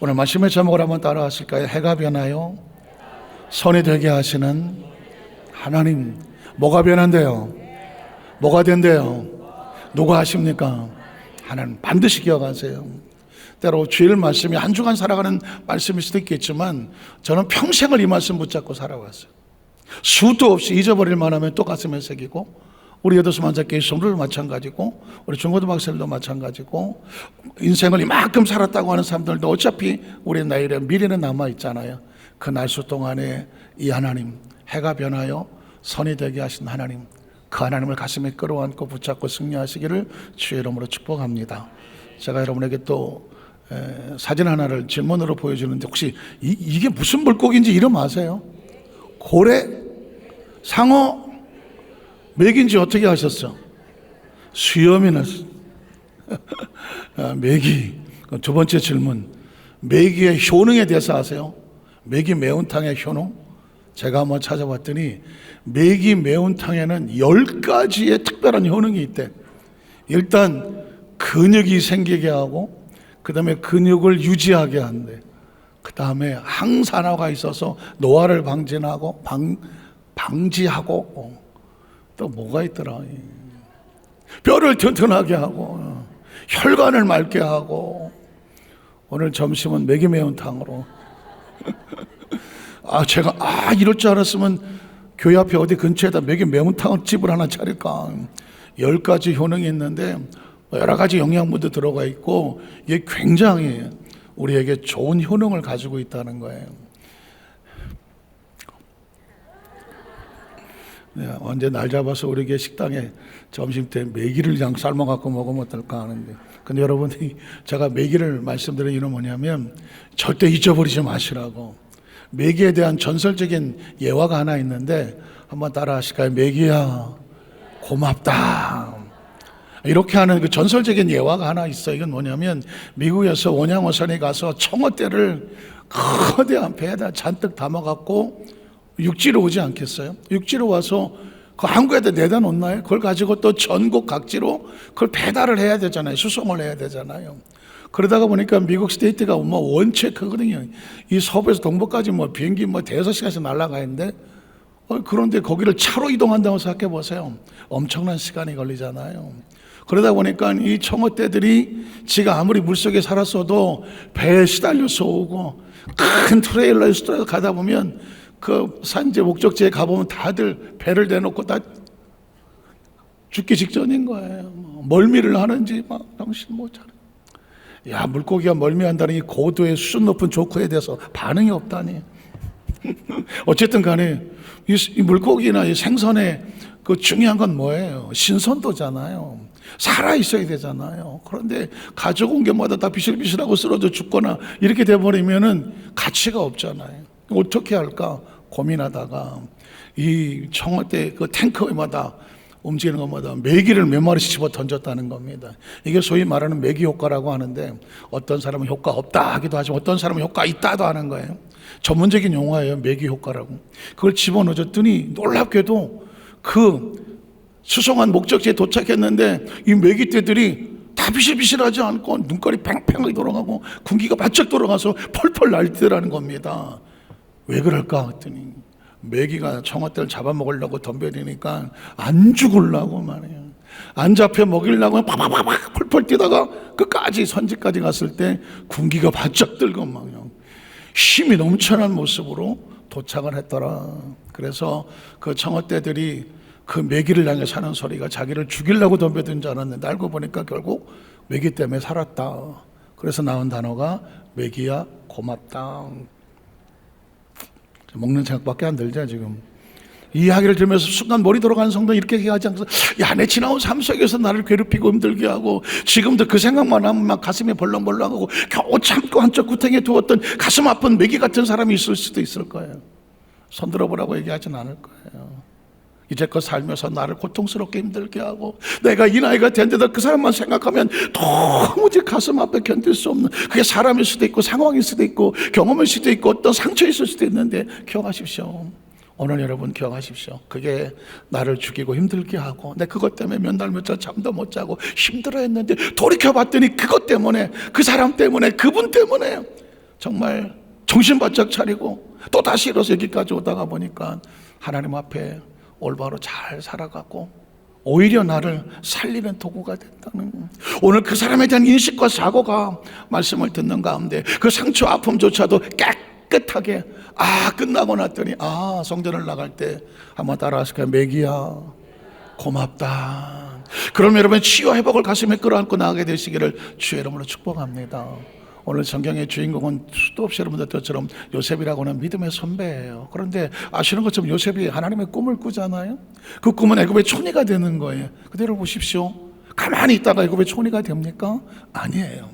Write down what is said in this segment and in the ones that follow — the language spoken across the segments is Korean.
오늘 말씀의 제목을 한번 따라 하실까요? 해가 변하여 선이 되게 하시는 하나님. 뭐가 변한대요? 뭐가 된대요? 누가 하십니까? 하나님. 반드시 기억하세요. 때로 주일 말씀이 한 주간 살아가는 말씀일 수도 있겠지만 저는 평생을 이 말씀 붙잡고 살아왔어요. 수도 없이 잊어버릴 만하면 또 가슴에 새기고, 우리 여도수만자교회 성도도 마찬가지고, 우리 중고등학생들도 마찬가지고, 인생을 이만큼 살았다고 하는 사람들도 어차피 우리 나이에 미래는 남아있잖아요. 그 날수 동안에 이 하나님, 해가 변하여 선이 되게 하신 하나님, 그 하나님을 가슴에 끌어안고 붙잡고 승리하시기를 주의 이름으로 축복합니다. 제가 여러분에게 또 사진 하나를 질문으로 보여주는데, 혹시 이게 무슨 물고기인지 이름 아세요? 고래? 상어? 메기인지 어떻게 아셨어? 수염이 났어. 메기. 두 번째 질문, 메기의 효능에 대해서 아세요? 메기 매운탕의 효능? 제가 한번 찾아봤더니 메기 매운탕에는 10가지의 특별한 효능이 있대. 일단 근육이 생기게 하고, 그 다음에 근육을 유지하게 한대. 그 다음에 항산화가 있어서 노화를 방지하고, 또 뭐가 있더라, 뼈를 튼튼하게 하고, 혈관을 맑게 하고. 오늘 점심은 메기 매운탕으로. 제가 이럴 줄 알았으면 교회 앞에 어디 근처에다 메기 매운탕 집을 하나 차릴까. 10가지 효능이 있는데 여러 가지 영양분도 들어가 있고, 이게 굉장히 우리에게 좋은 효능을 가지고 있다는 거예요. 언제 날 잡아서 우리 식당에 점심 때 메기를 그냥 삶아갖고 먹으면 어떨까 하는데, 근데 여러분이 제가 메기를 말씀드린 이유는 뭐냐면 절대 잊어버리지 마시라고. 메기에 대한 전설적인 예화가 하나 있는데 한번 따라 하실까요? 메기야 고맙다. 이렇게 하는 그 전설적인 예화가 하나 있어요. 이건 뭐냐면 미국에서 원양어선에 가서 청어떼를 거대한 배에다 잔뜩 담아갖고 육지로 오지 않겠어요? 육지로 와서 그 항구에다 내다 놓나요? 그걸 가지고 또 전국 각지로 그걸 배달을 해야 되잖아요. 수송을 해야 되잖아요. 그러다가 보니까 미국 스테이트가 원체 크거든요. 이 서부에서 동부까지 비행기 대여섯 시간씩 날아가는데, 그런데 거기를 차로 이동한다고 생각해 보세요. 엄청난 시간이 걸리잖아요. 그러다 보니까 이 청어떼들이 지가 아무리 물속에 살았어도 배에 시달려서 오고, 큰 트레일러에 가다 보면 그 산지 목적지에 가보면 다들 배를 대놓고 다 죽기 직전인 거예요. 멀미를 하는지 정신 못 차려. 물고기가 멀미한다는 이 고도의 수준 높은 조커에 대해서 반응이 없다니. 어쨌든 간에 이 물고기나 이 생선의 그 중요한 건 뭐예요? 신선도잖아요. 살아있어야 되잖아요. 그런데 가져온 게마다 다 비실비실하고 쓰러져 죽거나 이렇게 돼버리면은 가치가 없잖아요. 어떻게 할까 고민하다가 이 청어떼 그 탱크마다 움직이는 것마다 메기를 몇 마리씩 집어 던졌다는 겁니다. 이게 소위 말하는 메기 효과라고 하는데, 어떤 사람은 효과 없다 하기도 하지만 어떤 사람은 효과 있다도 하는 거예요. 전문적인 용어예요, 메기 효과라고. 그걸 집어넣어줬더니 놀랍게도 그 수송한 목적지에 도착했는데 이 메기떼들이 다 비실비실하지 않고 눈깔이 팽팽하게 돌아가고 군기가 바짝 돌아가서 펄펄 날뛰더라는 겁니다. 왜 그럴까 했더니 메기가 청어떼를 잡아먹으려고 덤벼드니까 안 죽으려고 말이에요. 안 잡혀 먹이려고 파파파파 펄펄 뛰다가 끝까지 선지까지 갔을 때 군기가 바짝 들고 막 힘이 넘쳐난 모습으로 도착을 했더라. 그래서 그 청어떼들이 그 메기를 향해 사는 소리가 자기를 죽이려고 덤벼든 줄 알았는데 알고 보니까 결국 메기 때문에 살았다. 그래서 나온 단어가 메기야 고맙다. 먹는 생각밖에 안 들죠 지금. 이 이야기를 들으면서 순간 머리 돌아가는 성도 이렇게 얘기하지 않고, 내 지나온 삶 속에서 나를 괴롭히고 힘들게 하고 지금도 그 생각만 하면 막 가슴이 벌렁벌렁하고 겨우 참고 한쪽 구탱이에 두었던 가슴 아픈 메기 같은 사람이 있을 수도 있을 거예요. 손 들어보라고 얘기하진 않을 거예요. 이제껏 살면서 나를 고통스럽게 힘들게 하고 내가 이 나이가 된데도 그 사람만 생각하면 도무지 가슴 앞에 견딜 수 없는, 그게 사람일 수도 있고 상황일 수도 있고 경험일 수도 있고 어떤 상처 있을 수도 있는데, 기억하십시오. 오늘 여러분 기억하십시오. 그게 나를 죽이고 힘들게 하고 내 그것 때문에 몇 날 몇 달 잠도 못 자고 힘들어했는데 돌이켜봤더니 그것 때문에, 그 사람 때문에, 그분 때문에 정말 정신 바짝 차리고 또 다시 일어서 여기까지 오다가 보니까 하나님 앞에 올바로 잘 살아가고 오히려 나를 살리는 도구가 됐다는 거예요. 오늘 그 사람에 대한 인식과 사고가 말씀을 듣는 가운데 그 상처 아픔조차도 깨끗하게 끝나고 났더니 성전을 나갈 때 한번 따라하실 거예요. 맥이야 고맙다. 그럼 여러분 치유 회복을 가슴에 끌어안고 나가게 되시기를 주의 이름으로 축복합니다. 오늘 성경의 주인공은 수도 없이 여러분들 것처럼 요셉이라고 하는 믿음의 선배예요. 그런데 아시는 것처럼 요셉이 하나님의 꿈을 꾸잖아요. 그 꿈은 애굽의 총리가 되는 거예요. 그대로 보십시오. 가만히 있다가 애굽의 총리가 됩니까? 아니에요.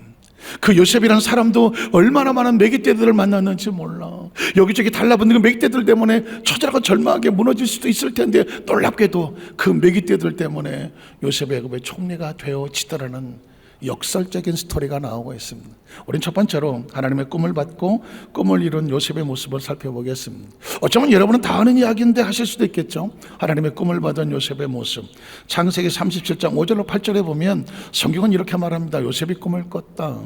그 요셉이라는 사람도 얼마나 많은 매기떼들을 만났는지 몰라. 여기저기 달라붙는 그 매기떼들 때문에 처절하고 절망하게 무너질 수도 있을 텐데 놀랍게도 그 매기떼들 때문에 요셉이 애굽의 총리가 되어지더라는 역설적인 스토리가 나오고 있습니다. 우린 첫 번째로 하나님의 꿈을 받고 꿈을 이룬 요셉의 모습을 살펴보겠습니다. 어쩌면 여러분은 다 아는 이야기인데 하실 수도 있겠죠. 하나님의 꿈을 받은 요셉의 모습. 창세기 37장 5절로 8절에 보면 성경은 이렇게 말합니다. 요셉이 꿈을 꿨다.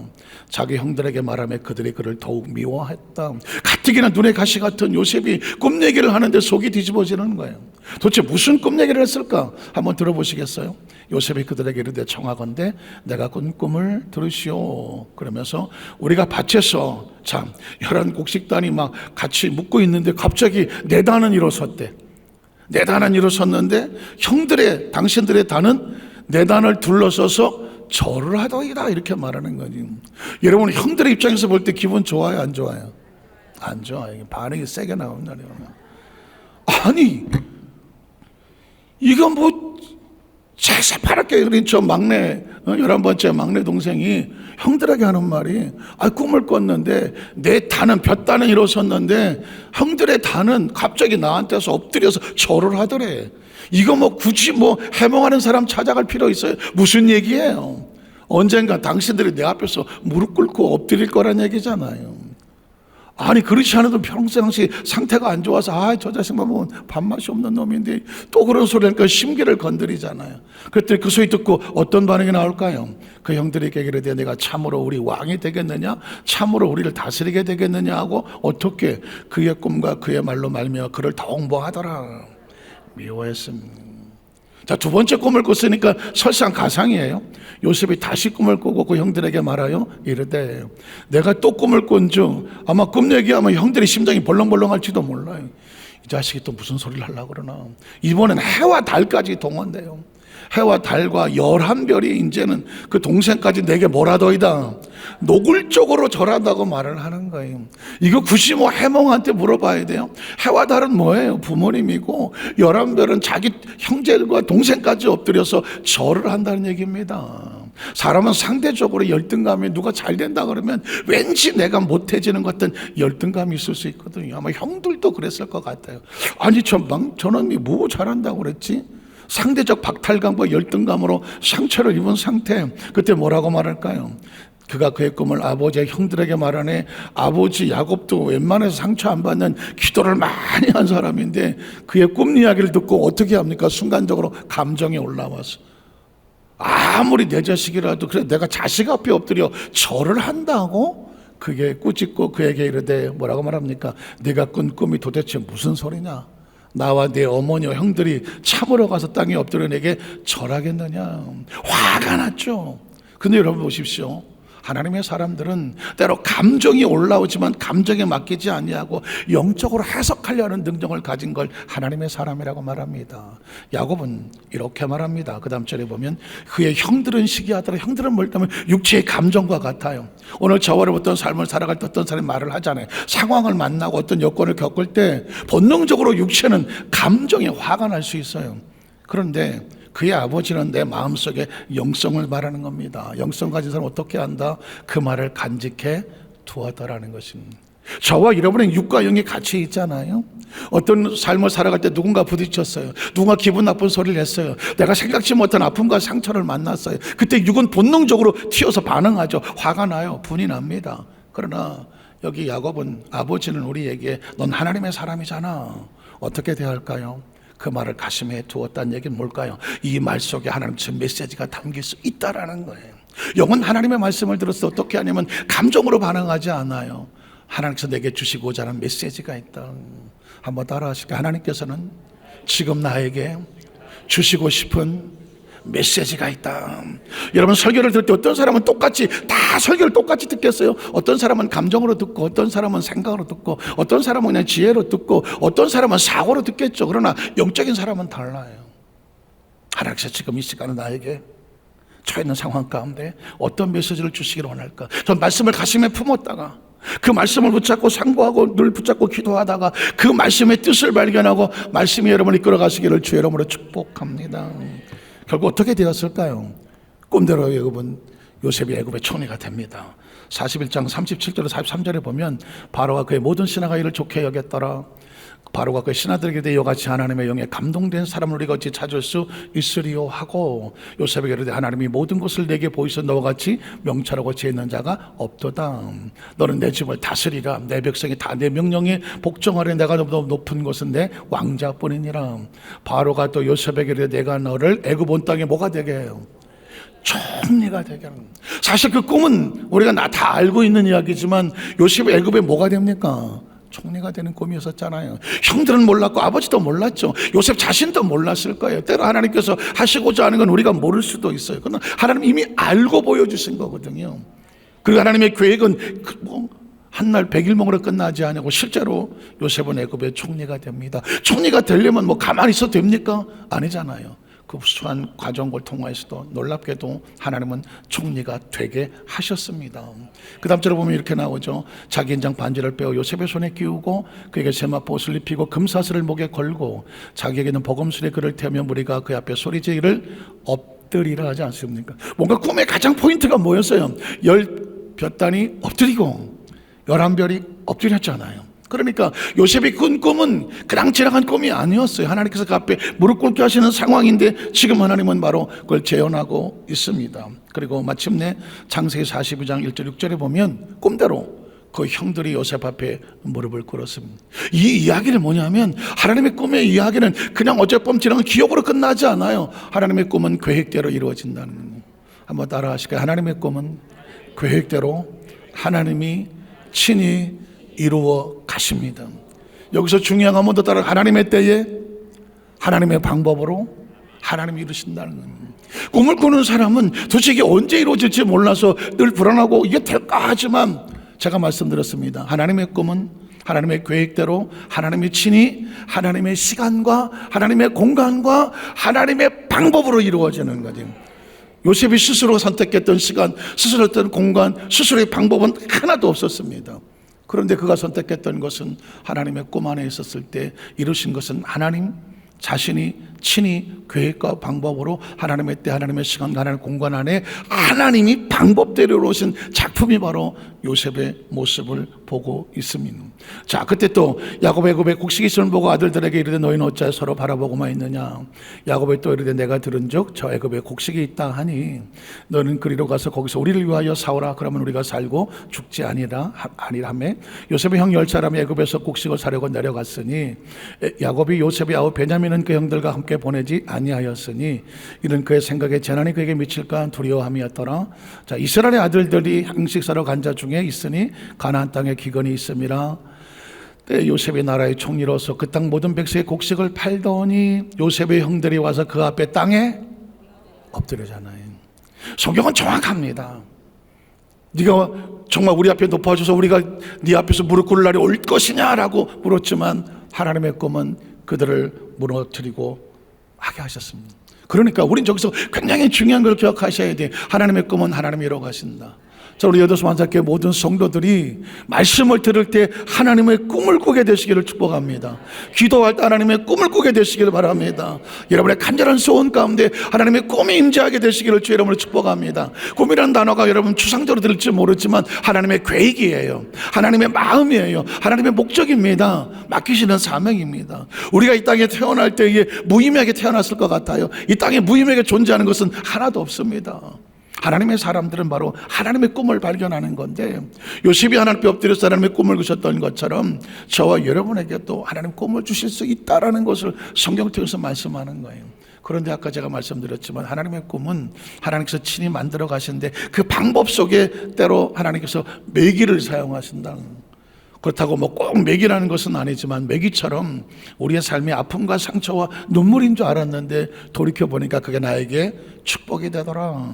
자기 형들에게 말하며 그들이 그를 더욱 미워했다. 가뜩이나 눈에 가시 같은 요셉이 꿈 얘기를 하는데 속이 뒤집어지는 거예요. 도대체 무슨 꿈 얘기를 했을까? 한번 들어보시겠어요? 요셉이 그들에게 이르되 청하건대 내가 꾼 꿈을 들으시오. 그러면서 우리가 밭에서 참 11곡식단이 막 같이 묵고 있는데 갑자기 내 단은 일어섰대. 내 단은 일어섰는데 당신들의 단은 내 단을 둘러서서 절을 하더이다 이렇게 말하는 거지. 여러분 형들의 입장에서 볼 때 기분 좋아요 안 좋아요? 안 좋아요. 반응이 세게 나오는 날이에요. 아니 이거 뭐 새파랗게 그린 저 막내 11번째 막내 동생이 형들에게 하는 말이 꿈을 꿨는데 내 단은 볕단은 일어섰는데 형들의 단은 갑자기 나한테서 엎드려서 절을 하더래. 이거 뭐 굳이 뭐 해몽하는 사람 찾아갈 필요 있어요? 무슨 얘기예요? 언젠가 당신들이 내 앞에서 무릎 꿇고 엎드릴 거란 얘기잖아요. 아니 그렇지 않아도 평생 상태가 안 좋아서 저 자식만 보면 밥맛이 없는 놈인데 또 그런 소리 하니까 심기를 건드리잖아요. 그랬더니 그 소리 듣고 어떤 반응이 나올까요? 그 형들에게 이르되 내가 참으로 우리 왕이 되겠느냐? 참으로 우리를 다스리게 되겠느냐 하고 어떻게 그의 꿈과 그의 말로 말미암아 그를 더욱 뭐하더라 미워했습니다. 자, 두 번째 꿈을 꿨으니까 설상 가상이에요. 요셉이 다시 꿈을 꾸고 그 형들에게 말하여 이르되 내가 또 꿈을 꾼즉 아마 꿈 얘기하면 형들이 심장이 벌렁벌렁할지도 몰라요. 이 자식이 또 무슨 소리를 하려고 그러나. 이번엔 해와 달까지 동원돼요. 해와 달과 11별이 이제는 그 동생까지 내게 뭐라더이다 노골적으로 절한다고 말을 하는 거예요. 이거 굳이 뭐 해몽한테 물어봐야 돼요. 해와 달은 뭐예요? 부모님이고 11별은 자기 형제들과 동생까지 엎드려서 절을 한다는 얘기입니다. 사람은 상대적으로 열등감이 누가 잘 된다 그러면 왠지 내가 못해지는 것 같은 열등감이 있을 수 있거든요. 아마 형들도 그랬을 것 같아요. 아니 저놈이 뭐 잘한다고 그랬지? 상대적 박탈감과 열등감으로 상처를 입은 상태. 그때 뭐라고 말할까요? 그가 그의 꿈을 아버지의 형들에게 말하네. 아버지 야곱도 웬만해서 상처 안 받는 기도를 많이 한 사람인데 그의 꿈 이야기를 듣고 어떻게 합니까? 순간적으로 감정이 올라와서 아무리 내 자식이라도 그래 내가 자식 앞에 엎드려 절을 한다고? 그게 꾸짖고 그에게 이르되 뭐라고 말합니까? 네가 꾼 꿈이 도대체 무슨 소리냐? 나와 내 어머니와 형들이 참으러 가서 땅에 엎드려 내게 절하겠느냐. 화가 났죠. 근데 여러분 보십시오. 하나님의 사람들은 때로 감정이 올라오지만 감정에 맡기지 아니하고 영적으로 해석하려는 능력을 가진 걸 하나님의 사람이라고 말합니다. 야곱은 이렇게 말합니다. 그 다음 절에 보면 그의 형들은 시기하더라. 형들은 뭘냐면 육체의 감정과 같아요. 오늘 저와 어떤 삶을 살아갈 때 어떤 사람이 말을 하잖아요. 상황을 만나고 어떤 여건을 겪을 때 본능적으로 육체는 감정에 화가 날 수 있어요. 그런데 그의 아버지는 내 마음속에 영성을 말하는 겁니다. 영성 가진 사람은 어떻게 한다? 그 말을 간직해 두었다라는 것입니다. 저와 여러분의 육과 영이 같이 있잖아요. 어떤 삶을 살아갈 때 누군가 부딪혔어요. 누군가 기분 나쁜 소리를 했어요. 내가 생각지 못한 아픔과 상처를 만났어요. 그때 육은 본능적으로 튀어서 반응하죠. 화가 나요. 분이 납니다. 그러나 여기 야곱은 아버지는 우리에게 넌 하나님의 사람이잖아. 어떻게 대할까요? 그 말을 가슴에 두었다는 얘기는 뭘까요? 이 말 속에 하나님의 메시지가 담길 수 있다라는 거예요. 영은 하나님의 말씀을 들었을 때 어떻게 하냐면 감정으로 반응하지 않아요. 하나님께서 내게 주시고자 하는 메시지가 있다. 한번 따라 하실까요? 하나님께서는 지금 나에게 주시고 싶은 메시지가 있다. 여러분, 설교를 들을 때 어떤 사람은 똑같이 다 설교를 똑같이 듣겠어요. 어떤 사람은 감정으로 듣고, 어떤 사람은 생각으로 듣고, 어떤 사람은 그냥 지혜로 듣고, 어떤 사람은 사고로 듣겠죠. 그러나 영적인 사람은 달라요. 하나님께서 지금 이 시간에 나에게 처해 있는 상황 가운데 어떤 메시지를 주시기를 원할까? 전 말씀을 가슴에 품었다가 그 말씀을 붙잡고 상고하고 늘 붙잡고 기도하다가 그 말씀의 뜻을 발견하고 말씀이 여러분을 이끌어가시기를 주의 이름으로 축복합니다. 결국 어떻게 되었을까요? 꿈대로 애굽은 요셉이 애굽의 총리가 됩니다. 41장 37절로 43절에 보면 바로가 그의 모든 신하가 이를 좋게 여겼더라. 바로가 그의 신하들에게 대해 이와 같이 하나님의 영에 감동된 사람을 우리가 어찌 찾을 수 있으리요 하고 요셉에게 이르되 하나님이 모든 것을 내게 보이사 너와 같이 명철하고 지혜 있는 자가 없도다. 너는 내 집을 다스리라. 내 백성이 다 내 명령에 복종하려. 내가 너보다 높은 것은 내 왕자뿐이니라. 바로가 또 요셉에게 이르되 내가 너를 애굽 온 땅에 뭐가 되게 해요? 총리가 되게 하는. 사실 그 꿈은 우리가 다 알고 있는 이야기지만 요셉이 애굽에 뭐가 됩니까? 총리가 되는 꿈이었었잖아요. 형들은 몰랐고 아버지도 몰랐죠. 요셉 자신도 몰랐을 거예요. 때로 하나님께서 하시고자 하는 건 우리가 모를 수도 있어요. 그러나 하나님 이미 알고 보여주신 거거든요. 그리고 하나님의 계획은 한날 100일몽으로 끝나지 않고 실제로 요셉은 애굽의 총리가 됩니다. 총리가 되려면 가만히 있어도 됩니까? 아니잖아요. 그 수한 과정을 통해서도 놀랍게도 하나님은 총리가 되게 하셨습니다. 그 다음 절에 보면 이렇게 나오죠. 자기 인장 반지를 빼어 요셉의 손에 끼우고 그에게 세마포옷을 입히고 금사슬을 목에 걸고 자기에게는 버금술에 그를 태우며 무리가 그 앞에 소리지기를 엎드리라 하지 않습니까? 뭔가 꿈의 가장 포인트가 뭐였어요? 10볕단이 엎드리고 11별이 엎드렸잖아요. 그러니까 요셉이 꾼 꿈은 그냥 지나간 꿈이 아니었어요. 하나님께서 그 앞에 무릎 꿇게 하시는 상황인데 지금 하나님은 바로 그걸 재현하고 있습니다. 그리고 마침내 창세기 42장 1절 6절에 보면 꿈대로 그 형들이 요셉 앞에 무릎을 꿇었습니다. 이 이야기는 뭐냐면 하나님의 꿈의 이야기는 그냥 어젯밤 지나간 기억으로 끝나지 않아요. 하나님의 꿈은 계획대로 이루어진다는 거예요. 한번 따라 하실까요? 하나님의 꿈은 계획대로 하나님이 친히 이루어 가십니다. 여기서 중요한 건 더 따라 하나님의 때에 하나님의 방법으로 하나님이 이루신다는 겁니다. 꿈을 꾸는 사람은 도대체 이게 언제 이루어질지 몰라서 늘 불안하고 이게 될까 하지만 제가 말씀드렸습니다. 하나님의 꿈은 하나님의 계획대로 하나님이 친히 하나님의 시간과 하나님의 공간과 하나님의 방법으로 이루어지는 거죠. 요셉이 스스로 선택했던 시간, 스스로 했던 공간, 스스로의 방법은 하나도 없었습니다. 그런데 그가 선택했던 것은 하나님의 꿈 안에 있었을 때 이루신 것은 하나님 자신이 친히 계획과 방법으로 하나님의 때, 하나님의 시간, 하나님의 공간 안에 하나님이 방법대로 이루신 작품이 바로 요셉의 모습을 보고 있습니다. 자, 그때 또 야곱의 애굽에 곡식이 있음을 보고 아들들에게 이르되 너희는 어찌 서로 바라보고만 있느냐. 야곱이 또 이르되 내가 들은즉 저 애굽에 곡식이 있다 하니 너는 그리로 가서 거기서 우리를 위하여 사오라. 그러면 우리가 살고 죽지 아니라며. 요셉의 형 10사람이 애굽에서 곡식을 사려고 내려갔으니 야곱이 요셉이 아우 베냐민은 그 형들과 함께 보내지 아니하였으니 이는 그의 생각에 재난이 그에게 미칠까 두려워함이었더라. 자, 이스라엘의 아들들이 양식 사러 간 자 중에 있으니 가나안 땅에 기근이 있음이라. 때 요셉의 나라의 총리로서 그 땅 모든 백성의 곡식을 팔더니 요셉의 형들이 와서 그 앞에 땅에 엎드려잖아요. 성경은 정확합니다. 네가 정말 우리 앞에 높아져서 우리가 네 앞에서 무릎 꿇을 날이 올 것이냐라고 물었지만 하나님의 꿈은 그들을 무너뜨리고 하게 하셨습니다. 그러니까 우린 저기서 굉장히 중요한 걸 기억하셔야 돼요. 하나님의 꿈은 하나님이 이루어가신다. 자, 우리 여도수 만사교회 모든 성도들이 말씀을 들을 때 하나님의 꿈을 꾸게 되시기를 축복합니다. 기도할 때 하나님의 꿈을 꾸게 되시기를 바랍니다. 여러분의 간절한 소원 가운데 하나님의 꿈이 임재하게 되시기를 주의 이름으로 축복합니다. 꿈이라는 단어가 여러분 추상적으로 들을지 모르지만 하나님의 계획이에요. 하나님의 마음이에요. 하나님의 목적입니다. 맡기시는 사명입니다. 우리가 이 땅에 태어날 때에 무의미하게 태어났을 것 같아요. 이 땅에 무의미하게 존재하는 것은 하나도 없습니다. 하나님의 사람들은 바로 하나님의 꿈을 발견하는 건데 요셉이 하나님께 엎드려서 하나님의 꿈을 꾸셨던 것처럼 저와 여러분에게 또 하나님 꿈을 주실 수 있다라는 것을 성경 통해서 말씀하는 거예요. 그런데 아까 제가 말씀드렸지만 하나님의 꿈은 하나님께서 친히 만들어 가시는데 그 방법 속에 때로 하나님께서 매기를 사용하신다는 거예요. 그렇다고 뭐 꼭 매기라는 것은 아니지만 매기처럼 우리의 삶의 아픔과 상처와 눈물인 줄 알았는데 돌이켜보니까 그게 나에게 축복이 되더라.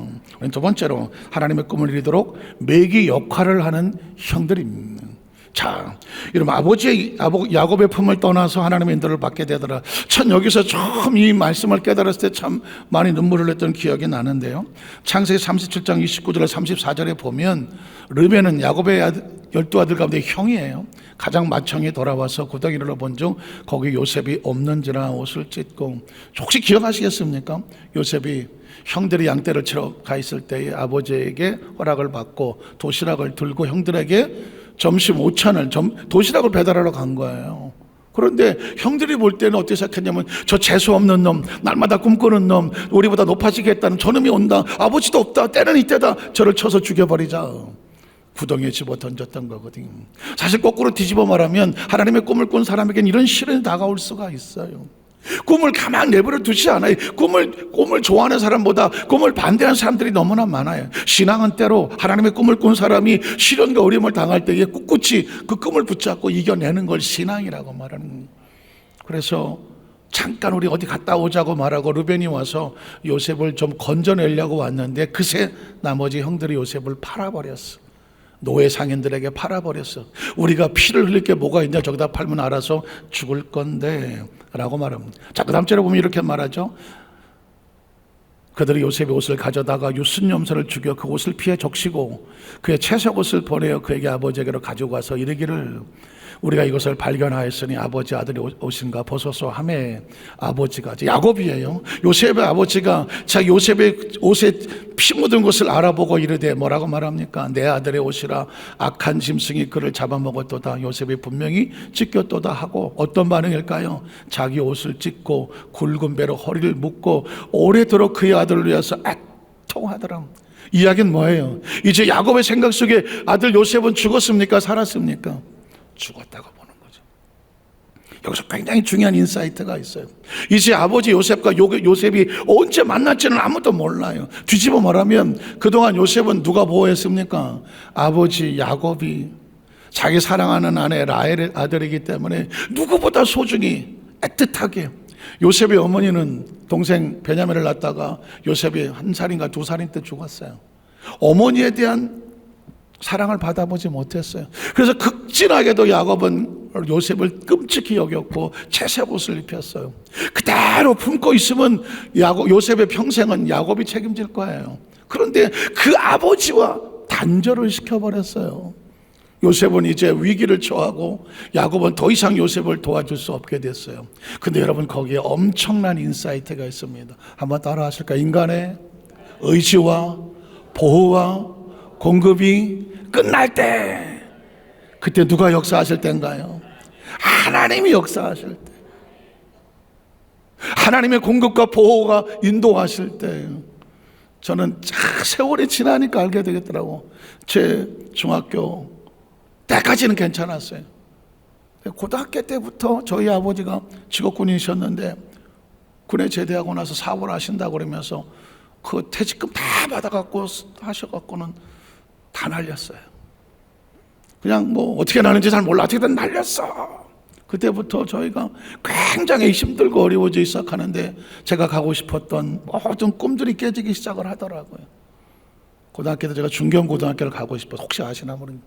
두 번째로 하나님의 꿈을 이루도록 매기 역할을 하는 형들입니다. 자, 여러분 야곱의 품을 떠나서 하나님의 인도를 받게 되더라. 전 여기서 처음 이 말씀을 깨달았을 때 참 많이 눈물을 흘렸던 기억이 나는데요. 창세기 37장 29절 34절에 보면 르벤은 야곱의 12아들 가운데 형이에요. 가장 맏형이 돌아와서 구덩이를 본 중 거기 요셉이 없는지라 옷을 찢고, 혹시 기억하시겠습니까? 요셉이 형들이 양떼를 치러 가 있을 때에 아버지에게 허락을 받고 도시락을 들고 형들에게 점심 5찬을 도시락을 배달하러 간 거예요. 그런데 형들이 볼 때는 어떻게 생각했냐면, 저 재수 없는 놈, 날마다 꿈꾸는 놈, 우리보다 높아지겠다는 저놈이 온다, 아버지도 없다, 때는 이때다, 저를 쳐서 죽여버리자, 구덩이에 집어 던졌던 거거든요. 사실 거꾸로 뒤집어 말하면 하나님의 꿈을 꾼 사람에겐 이런 시련이 다가올 수가 있어요. 꿈을 가만 내버려 두지 않아요. 꿈을 좋아하는 사람보다 꿈을 반대하는 사람들이 너무나 많아요. 신앙은 때로 하나님의 꿈을 꾼 사람이 시련과 어려움을 당할 때에 꿋꿋이 그 꿈을 붙잡고 이겨내는 걸 신앙이라고 말하는 거예요. 그래서 잠깐 우리 어디 갔다 오자고 말하고 르벤이 와서 요셉을 좀 건져내려고 왔는데 그새 나머지 형들이 요셉을 팔아버렸어. 노예 상인들에게 팔아버렸어. 우리가 피를 흘릴 게 뭐가 있냐, 저기다 팔면 알아서 죽을 건데 라고 말합니다. 자, 그 다음 절에 보면 이렇게 말하죠. 그들이 요셉의 옷을 가져다가 유순염소를 죽여 그 옷을 피해 적시고 그의 채색 옷을 보내어 그에게 아버지에게로 가지고 와서 이르기를, 우리가 이것을 발견하였으니 아버지 아들이 오신가 보소서 하매, 아버지가 야곱이에요. 요셉의 아버지가 자 요셉의 옷에 피 묻은 것을 알아보고 이르되 뭐라고 말합니까? 내 아들의 옷이라 악한 짐승이 그를 잡아먹었도다. 요셉이 분명히 찢겼도다 하고 어떤 반응일까요? 자기 옷을 찢고 굵은 배로 허리를 묶고 오래도록 그의 아들을 위해서 애통하더라. 이야기는 뭐예요? 이제 야곱의 생각 속에 아들 요셉은 죽었습니까? 살았습니까? 죽었다고 보는 거죠. 여기서 굉장히 중요한 인사이트가 있어요. 이제 아버지 요셉과 요셉이 언제 만날지는 아무도 몰라요. 뒤집어 말하면 그동안 요셉은 누가 보호했습니까? 아버지 야곱이 자기 사랑하는 아내 라헬의 아들이기 때문에 누구보다 소중히 애틋하게. 요셉의 어머니는 동생 베냐민을 낳다가 요셉이 1살인가 2살인 때 죽었어요. 어머니에 대한 사랑을 받아보지 못했어요. 그래서 극진하게도 야곱은 요셉을 끔찍히 여겼고 채색 옷을 입혔어요. 그대로 품고 있으면 요셉의 평생은 야곱이 책임질 거예요. 그런데 그 아버지와 단절을 시켜버렸어요. 요셉은 이제 위기를 처하고 야곱은 더 이상 요셉을 도와줄 수 없게 됐어요. 근데 여러분, 거기에 엄청난 인사이트가 있습니다. 한번 따라 하실까요? 인간의 의지와 보호와 공급이 끝날 때, 그때 누가 역사하실 때인가요? 하나님이 역사하실 때, 하나님의 공급과 보호가 인도하실 때. 저는 세월이 지나니까 알게 되겠더라고. 제 중학교 때까지는 괜찮았어요. 고등학교 때부터 저희 아버지가 직업군이셨는데 군에 제대하고 나서 사고를 하신다고 그러면서 그 퇴직금 다 받아갖고 하셔갖고는 다 날렸어요. 그냥 뭐 어떻게 나는지 잘 몰라. 어떻게든 날렸어. 그때부터 저희가 굉장히 힘들고 어려워지기 시작하는데 제가 가고 싶었던 모든 꿈들이 깨지기 시작을 하더라고요. 고등학교 때 제가 중경고등학교를 가고 싶어서, 혹시 아시나 모르겠는데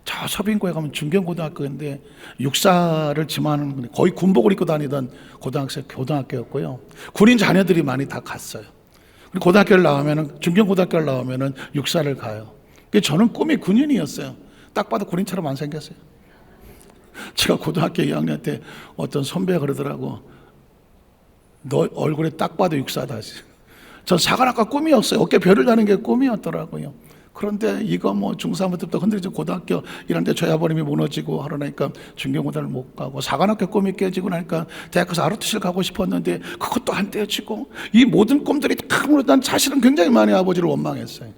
저 서빙고에 가면 중경고등학교인데 육사를 지망하는, 거의 군복을 입고 다니던 고등학교였고요. 군인 자녀들이 많이 다 갔어요. 고등학교를 나오면은, 중경고등학교를 나오면은 육사를 가요. 저는 꿈이 군인이었어요. 딱 봐도 군인처럼 안 생겼어요. 제가 고등학교 2학년 때 어떤 선배가 그러더라고, 너 얼굴에 딱 봐도 육사다. 전 사관학과 꿈이었어요. 어깨 별을 다는 게 꿈이었더라고요. 그런데 이거 뭐 중3 때부터 흔들리죠. 고등학교 1학년 때 저희 아버님이 무너지고 하러니까 중경고등을 못 가고, 사관학교 꿈이 깨지고 나니까 대학가서 ROTC를 가고 싶었는데 그것도 안 떼어지고, 이 모든 꿈들이 큰, 난 사실은 굉장히 많이 아버지를 원망했어요.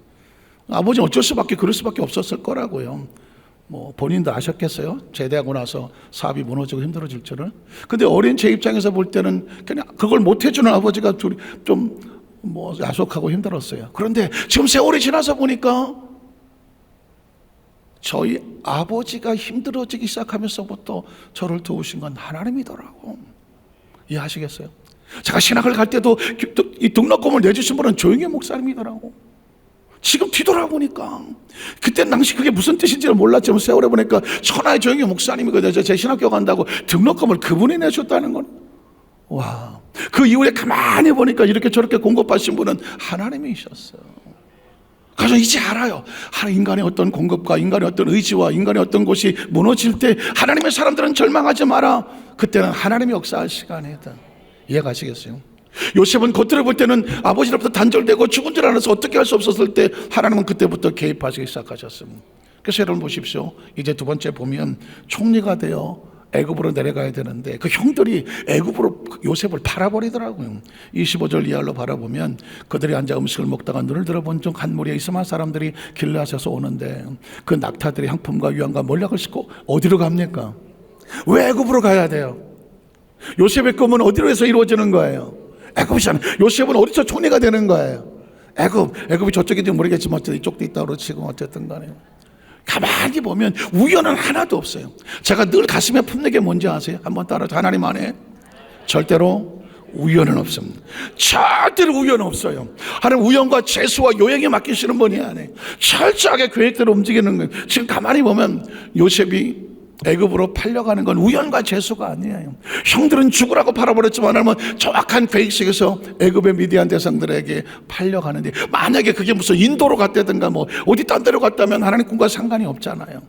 아버지 어쩔 수밖에, 그럴 수밖에 없었을 거라고요. 뭐 본인도 아셨겠어요? 제대하고 나서 사업이 무너지고 힘들어질 줄을. 근데 어린 제 입장에서 볼 때는 그냥 그걸 못 해주는 아버지가 좀 뭐 야속하고 힘들었어요. 그런데 지금 세월이 지나서 보니까 저희 아버지가 힘들어지기 시작하면서부터 저를 도우신 건 하나님이더라고. 이해하시겠어요? 제가 신학을 갈 때도 이 등록금을 내주신 분은 조영애 목사님이더라고. 지금 뒤돌아보니까 그때 당시 그게 무슨 뜻인지를 몰랐지만 세월에 보니까 천하의 조영애 목사님이거든요. 제 신학교 간다고 등록금을 그분이 내줬다는 건, 와, 그 이후에 가만히 보니까 이렇게 저렇게 공급하신 분은 하나님이셨어요. 그래서 이제 알아요. 인간의 어떤 공급과 인간의 어떤 의지와 인간의 어떤 것이 무너질 때 하나님의 사람들은 절망하지 마라. 그때는 하나님이 역사할 시간이다. 이해가시겠어요? 요셉은 겉으로 볼 때는 아버지로부터 단절되고 죽은 줄 알아서 어떻게 할 수 없었을 때 하나님은 그때부터 개입하시기 시작하셨습니다. 그래서 여러분 보십시오. 이제 두 번째 보면 총리가 되어 애굽으로 내려가야 되는데 그 형들이 애굽으로 요셉을 팔아버리더라고요. 25절 이하로 바라보면 그들이 앉아 음식을 먹다가 눈을 들어본 중 한 무리의 이스마엘 사람들이 길르앗에서 오는데 그 낙타들이 향품과 유황과 몰약을 싣고 어디로 갑니까? 왜 애굽으로 가야 돼요? 요셉의 꿈은 어디로 해서 이루어지는 거예요? 애굽이잖아요. 요셉은 어디서 총리가 되는 거예요? 애굽이 저쪽인지 모르겠지만 어쨌든 이쪽도 있다고 치고 어쨌든 간에 가만히 보면 우연은 하나도 없어요. 제가 늘 가슴에 품는 게 뭔지 아세요? 한번 따라, 하나님 안에 절대로 우연은 없습니다. 절대로 우연은 없어요. 하나님 우연과 재수와 요행에 맡기시는 분이 아니에요. 철저하게 계획대로 움직이는 거예요. 지금 가만히 보면 요셉이 애굽으로 팔려가는 건 우연과 재수가 아니에요. 형들은 죽으라고 팔아버렸지만 하나님은 정확한 계획식에서 애굽의 미디안 대상들에게 팔려가는데, 만약에 그게 무슨 인도로 갔다든가 뭐 어디 딴 데로 갔다면 하나님 꿈과 상관이 없잖아요.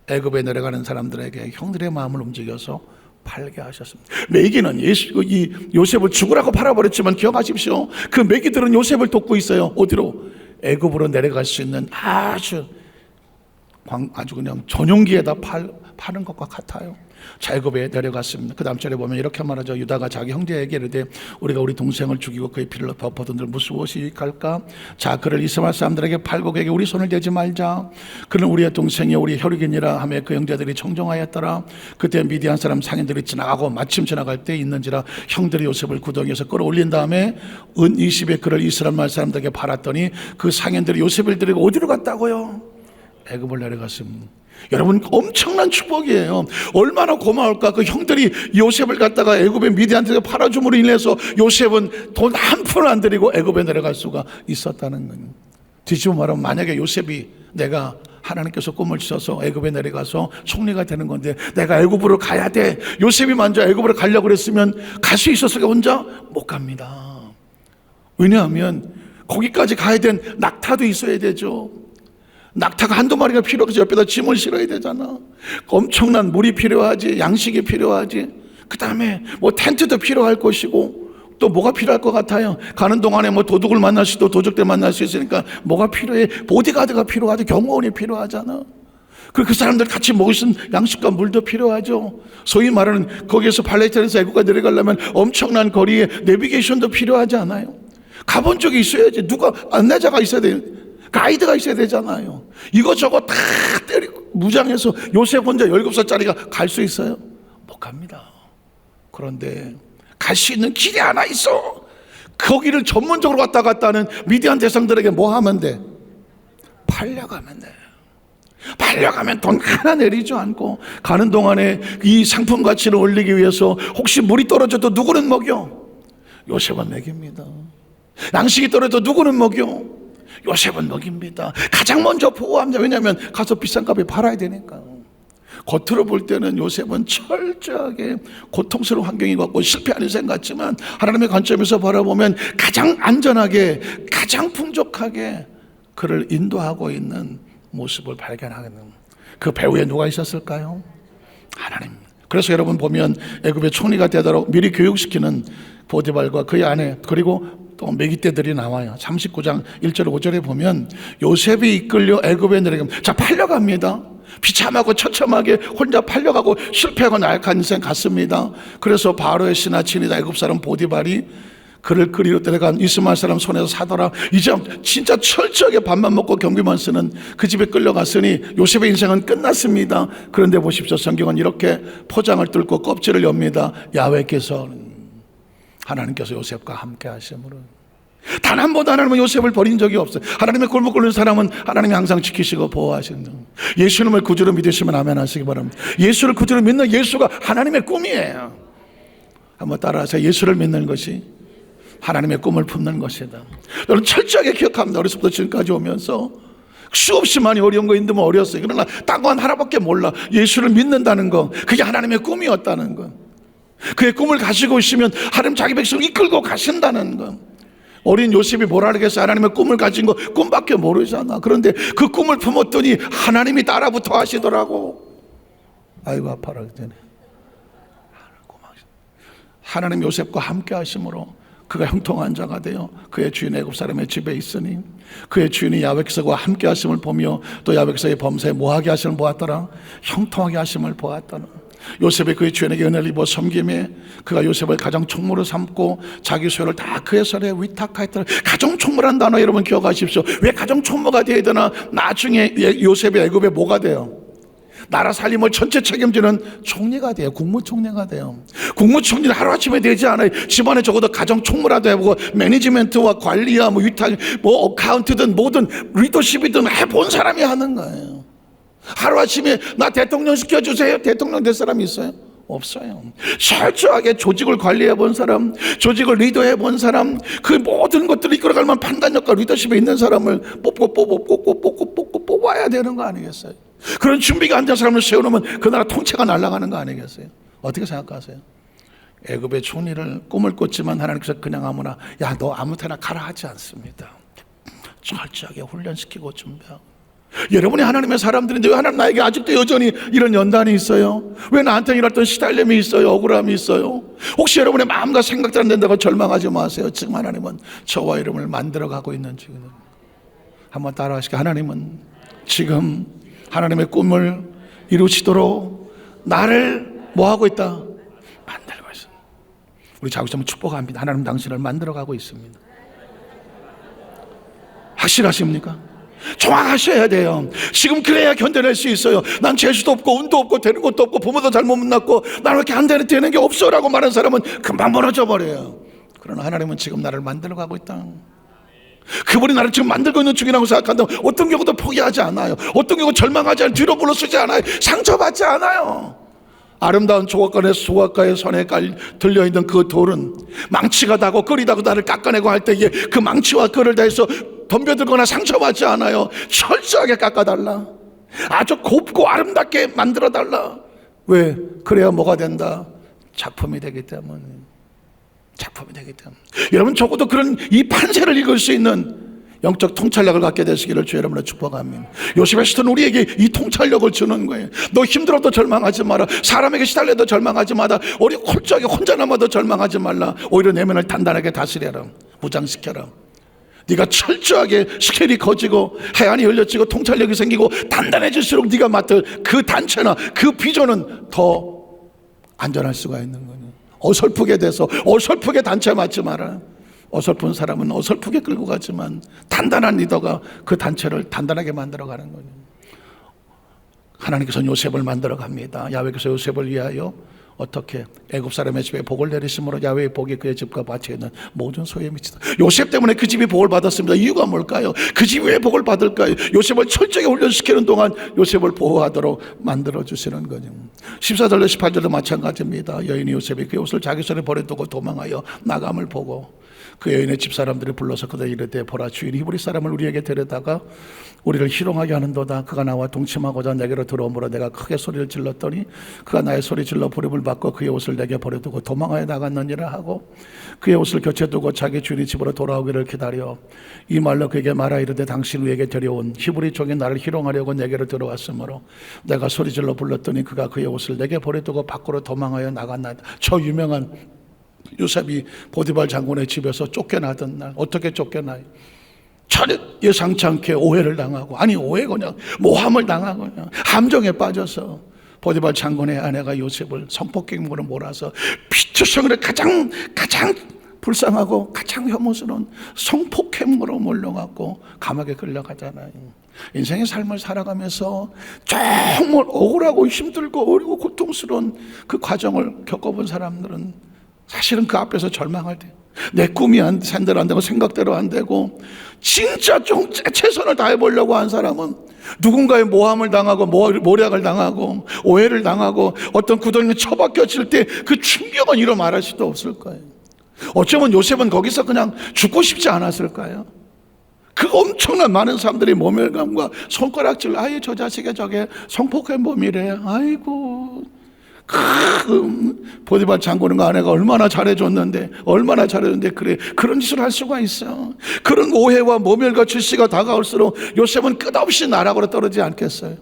애굽에 내려가는 사람들에게 형들의 마음을 움직여서 팔게 하셨습니다. 매기는 이 요셉을 죽으라고 팔아버렸지만 기억하십시오. 그 매기들은 요셉을 돕고 있어요. 어디로? 애굽으로 내려갈 수 있는 아주 그냥 전용기에다 파는 것과 같아요. 자, 애굽에 내려갔습니다. 그 다음 절에 보면 이렇게 말하죠. 유다가 자기 형제에게 이르되 우리가 우리 동생을 죽이고 그의 피를 덮어둔들 무엇이 유익할까? 자, 그를 이스마엘 사람들에게 팔고 그에게 우리 손을 대지 말자. 그는 우리의 동생이 우리 혈육이니라 하며 그 형제들이 청정하였더라. 그때 미디안 사람 상인들이 지나가고 마침 지나갈 때 있는지라 형들이 요셉을 구덩이에서 끌어올린 다음에 은 20에 그를 이스라엘 사람들에게 팔았더니 그 상인들이 요셉을 데리고 어디로 갔다고요? 애굽을 내려갔습니다. 여러분, 엄청난 축복이에요. 얼마나 고마울까. 그 형들이 요셉을 갖다가 애굽의 미디안한테 팔아줌으로 인해서 요셉은 돈 한 푼을 안 들이고 애굽에 내려갈 수가 있었다는 거예요. 뒤집어 말하면 만약에 요셉이 내가 하나님께서 꿈을 주셔서 애굽에 내려가서 총리가 되는 건데 내가 애굽으로 가야 돼. 요셉이 먼저 애굽으로 가려고 그랬으면 갈 수 있었을까? 혼자 못 갑니다. 왜냐하면 거기까지 가야 된 낙타도 있어야 되죠. 낙타가 한두 마리가 필요하지. 옆에다 짐을 실어야 되잖아. 엄청난 물이 필요하지. 양식이 필요하지. 그 다음에 뭐 텐트도 필요할 것이고 또 뭐가 필요할 것 같아요? 가는 동안에 뭐 도둑을 만날 수도 도적들 만날 수 있으니까 뭐가 필요해? 보디가드가 필요하지. 경호원이 필요하잖아. 그리고 그 사람들 같이 먹을 수 있는 양식과 물도 필요하죠. 소위 말하는 거기에서 팔레스타인에서 애국가 내려가려면 엄청난 거리에 내비게이션도 필요하지 않아요? 가본 적이 있어야지. 누가 안내자가 있어야 돼요. 가이드가 있어야 되잖아요. 이것저것 다 때리고 무장해서 요셉 혼자 17살짜리가 갈 수 있어요? 못 갑니다. 그런데 갈 수 있는 길이 하나 있어. 거기를 전문적으로 왔다 갔다 하는 미디안 대상들에게 뭐 하면 돼? 팔려가면 돼. 팔려가면 돈 하나 내리지 않고 가는 동안에 이 상품 가치를 올리기 위해서 혹시 물이 떨어져도 누구는 먹여? 요셉은 먹입니다. 양식이 떨어져도 누구는 먹여? 요셉은 먹입니다. 가장 먼저 보호합니다. 왜냐하면 가서 비싼 값에 팔아야 되니까. 겉으로 볼 때는 요셉은 철저하게 고통스러운 환경이 같고 실패한 인생 같지만 하나님의 관점에서 바라보면 가장 안전하게 가장 풍족하게 그를 인도하고 있는 모습을 발견하는 그 배후에 누가 있었을까요? 하나님. 그래서 여러분 보면 애굽의 총리가 되도록 미리 교육시키는 보디발과 그의 아내 그리고 또 매기떼들이 나와요. 39장 1절 5절에 보면 요셉이 이끌려 애굽에 내려갑니다. 자, 팔려갑니다. 비참하고 처참하게 혼자 팔려가고 실패하고 나약한 인생 같습니다. 그래서 바로의 신하친이다 애굽 사람 보디발이 그를 그리로 데려간 이스마엘 사람 손에서 사더라. 이제 진짜 철저하게 밥만 먹고 경비만 쓰는 그 집에 끌려갔으니 요셉의 인생은 끝났습니다. 그런데 보십시오. 성경은 이렇게 포장을 뚫고 껍질을 엽니다. 야훼께서 하나님께서 요셉과 함께 하심으로 단 한 번도 하나님은 요셉을 버린 적이 없어요. 하나님의 꼴목 꿇는 사람은 하나님이 항상 지키시고 보호하시는 분. 예수님을 구주로 믿으시면 아멘 하시기 바랍니다. 예수를 구주로 믿는 예수가 하나님의 꿈이에요. 한번 따라하세요. 예수를 믿는 것이 하나님의 꿈을 품는 것이다. 여러분 철저하게 기억합니다. 어려서부터 지금까지 오면서 수없이 많이 어려운 거 힘들면 어려웠어요. 그러나 딴 건 하나밖에 몰라. 예수를 믿는다는 거, 그게 하나님의 꿈이었다는 거. 그의 꿈을 가지고 있으면 하나님 자기 백성을 이끌고 가신다는 거. 어린 요셉이 뭐라 그러겠어요? 하나님의 꿈을 가진 거 꿈밖에 모르잖아. 그런데 그 꿈을 품었더니 하나님이 따라붙어 하시더라고. 아이고 아파라 그때는. 하나님 요셉과 함께 하심으로 그가 형통한 자가 되어 그의 주인 애굽 사람의 집에 있으니 그의 주인이 야백서와 함께 하심을 보며 또 야백서의 범사에 뭐하게 하심을 보았더라. 형통하게 하심을 보았더라. 요셉이 그의 주인에게 은혜를 입어 섬김에 그가 요셉을 가장 총무로 삼고 자기 소유를 다 그의 손에 위탁하였더라. 가정 총무란 단어 여러분 기억하십시오. 왜 가정 총무가 되어야 되나? 나중에 요셉이 애굽에 뭐가 돼요? 나라 살림을 전체 책임지는 총리가 돼요. 국무총리가 돼요. 국무총리는 하루아침에 되지 않아요. 집안에 적어도 가정총무라도 해보고 매니지먼트와 관리와 뭐 위탁 뭐 어카운트든 뭐든 리더십이든 해본 사람이 하는 거예요. 하루아침에 나 대통령 시켜주세요. 대통령 될 사람이 있어요? 없어요. 철저하게 조직을 관리해 본 사람, 조직을 리더해 본 사람, 그 모든 것들을 이끌어갈 만한 판단력과 리더십에 있는 사람을 뽑아야 되는 거 아니겠어요? 그런 준비가 안 된 사람을 세워놓으면 그 나라 통째가 날아가는 거 아니겠어요? 어떻게 생각하세요? 애굽의 총리를 꿈을 꿨지만 하나님께서 그냥 아무나 야 너 아무 때나 가라 하지 않습니다. 철저하게 훈련시키고 준비하고. 여러분이 하나님의 사람들인데 왜 하나님 나에게 아직도 여전히 이런 연단이 있어요? 왜 나한테 이런 어떤 시달림이 있어요? 억울함이 있어요? 혹시 여러분의 마음과 생각대로 안 된다고 절망하지 마세요. 지금 하나님은 저와 여러분을 만들어가고 있는 중이에요. 한번 따라하시게. 하나님은 지금 하나님의 꿈을 이루시도록 나를 뭐하고 있다? 만들고 있습니다. 우리 자국자면 축복합니다. 하나님 당신을 만들어가고 있습니다. 확실하십니까? 정확하셔야 돼요. 지금 그래야 견뎌낼 수 있어요. 난 재수도 없고 운도 없고 되는 것도 없고 부모도 잘못 만났고 나는 이렇게 안 되는 게 없어 라고 말하는 사람은 금방 무너져 버려요. 그러나 하나님은 지금 나를 만들어가고 있다. 그분이 나를 지금 만들고 있는 중이라고 생각한다면 어떤 경우도 포기하지 않아요. 어떤 경우 절망하지 않아요. 뒤로 물러서지 않아요. 상처받지 않아요. 아름다운 조각가의 손에 들려있는 그 돌은 망치가 다고 끓이다고 나를 깎아내고 할 때에 그 망치와 끓을 다해서 덤벼들거나 상처받지 않아요. 철저하게 깎아달라. 아주 곱고 아름답게 만들어달라. 왜? 그래야 뭐가 된다? 작품이 되기 때문에. 작품이 되기 때문에. 여러분 적어도 그런 이 판세를 읽을 수 있는 영적 통찰력을 갖게 되시기를 주 여러분을 축복합니다. 요셉의 시대는 우리에게 이 통찰력을 주는 거예요. 너 힘들어도 절망하지 마라. 사람에게 시달려도 절망하지 마라. 우리 홀짝이 혼자 남아도 절망하지 말라. 오히려 내면을 단단하게 다스려라. 무장시켜라. 네가 철저하게 스케일이 커지고 해안이 열려지고 통찰력이 생기고 단단해질수록 네가 맡을 그 단체나 그 비전은 더 안전할 수가 있는 거예요. 어설프게 돼서 어설프게 단체 맡지 마라. 어설픈 사람은 어설프게 끌고 가지만 단단한 리더가 그 단체를 단단하게 만들어가는 거예요. 하나님께서 요셉을 만들어 갑니다. 야훼께서 요셉을 위하여 어떻게 애굽 사람의 집에 복을 내리심으로 야훼의 복이 그의 집과 밭에 있는 모든 소유에 미치다. 요셉 때문에 그 집이 복을 받았습니다. 이유가 뭘까요? 그 집이 왜 복을 받을까요? 요셉을 철저히 훈련시키는 동안 요셉을 보호하도록 만들어주시는 거죠. 14절로 18절도 마찬가지입니다. 여인이 요셉이 그 옷을 자기 손에 버려두고 도망하여 나감을 보고 그 여인의 집사람들이 불러서 그들 이르되 보라 주인이 히브리 사람을 우리에게 데려다가 우리를 희롱하게 하는도다. 그가 나와 동침하고자 내게로 들어오므로 내가 크게 소리를 질렀더니 그가 나의 소리 질러 부름을 받고 그의 옷을 내게 버려두고 도망하여 나갔느니라 하고 그의 옷을 곁에 두고 자기 주인이 집으로 돌아오기를 기다려 이 말로 그에게 말하 이르되 당신 우리에게 데려온 히브리 종이 나를 희롱하려고 내게로 들어왔으므로 내가 소리 질러 불렀더니 그가 그의 옷을 내게 버려두고 밖으로 도망하여 나갔나이다. 저 유명한 요셉이 보디발 장군의 집에서 쫓겨나던 날 어떻게 쫓겨나요? 전혀 예상치 않게 오해를 당하고 아니 오해가 그냥 모함을 당하고 그냥 함정에 빠져서 보디발 장군의 아내가 요셉을 성폭행으로 몰아서 피투성으로 가장 불쌍하고 가장 혐오스러운 성폭행으로 몰려갖고 감옥에 끌려가잖아요. 인생의 삶을 살아가면서 정말 억울하고 힘들고 어리고 고통스러운 그 과정을 겪어본 사람들은 사실은 그 앞에서 절망할 때 내 꿈이 산대로 안 되고 생각대로 안 되고 진짜 좀 최선을 다해보려고 한 사람은 누군가의 모함을 당하고 모략을 당하고 오해를 당하고 어떤 구덩이에 처박혀질 때 그 충격은 이루 말할 수도 없을 거예요. 어쩌면 요셉은 거기서 그냥 죽고 싶지 않았을까요? 그 엄청난 많은 사람들이 모멸감과 손가락질, 아예 저 자식의 저게 성폭행범이래. 아이고, 보디발 장군의 아내가 얼마나 잘해줬는데 그래, 그런 짓을 할 수가 있어. 그런 오해와 모멸과 질시가 다가올수록 요셉은 끝없이 나락으로 떨어지지 않겠어요?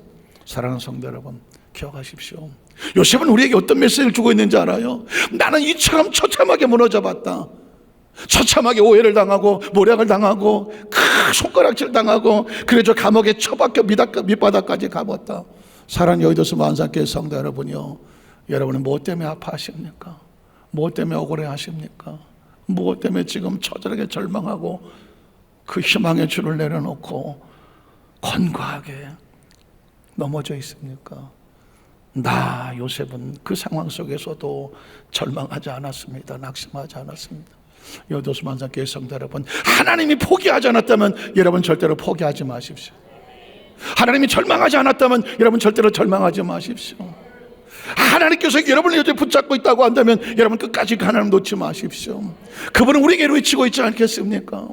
사랑하는 성도 여러분, 기억하십시오. 요셉은 우리에게 어떤 메시지를 주고 있는지 알아요? 나는 이처럼 처참하게 무너져 봤다. 처참하게 오해를 당하고 모략을 당하고 손가락질 당하고 그래서 감옥에 처박혀 밑바닥까지 가봤다. 사랑하는 여의도서 만상교회 성도 여러분이요, 여러분은 무엇 때문에 아파하십니까? 무엇 때문에 억울해하십니까? 무엇 때문에 지금 처절하게 절망하고 그 희망의 줄을 내려놓고 권고하게 넘어져 있습니까? 나 요셉은 그 상황 속에서도 절망하지 않았습니다. 낙심하지 않았습니다. 여도수 만상교회 성도 여러분, 하나님이 포기하지 않았다면 여러분 절대로 포기하지 마십시오. 하나님이 절망하지 않았다면 여러분 절대로 절망하지 마십시오. 하나님께서 여러분을 여전히 붙잡고 있다고 한다면 여러분 끝까지 하나님 놓지 마십시오. 그분은 우리에게 외치고 있지 않겠습니까?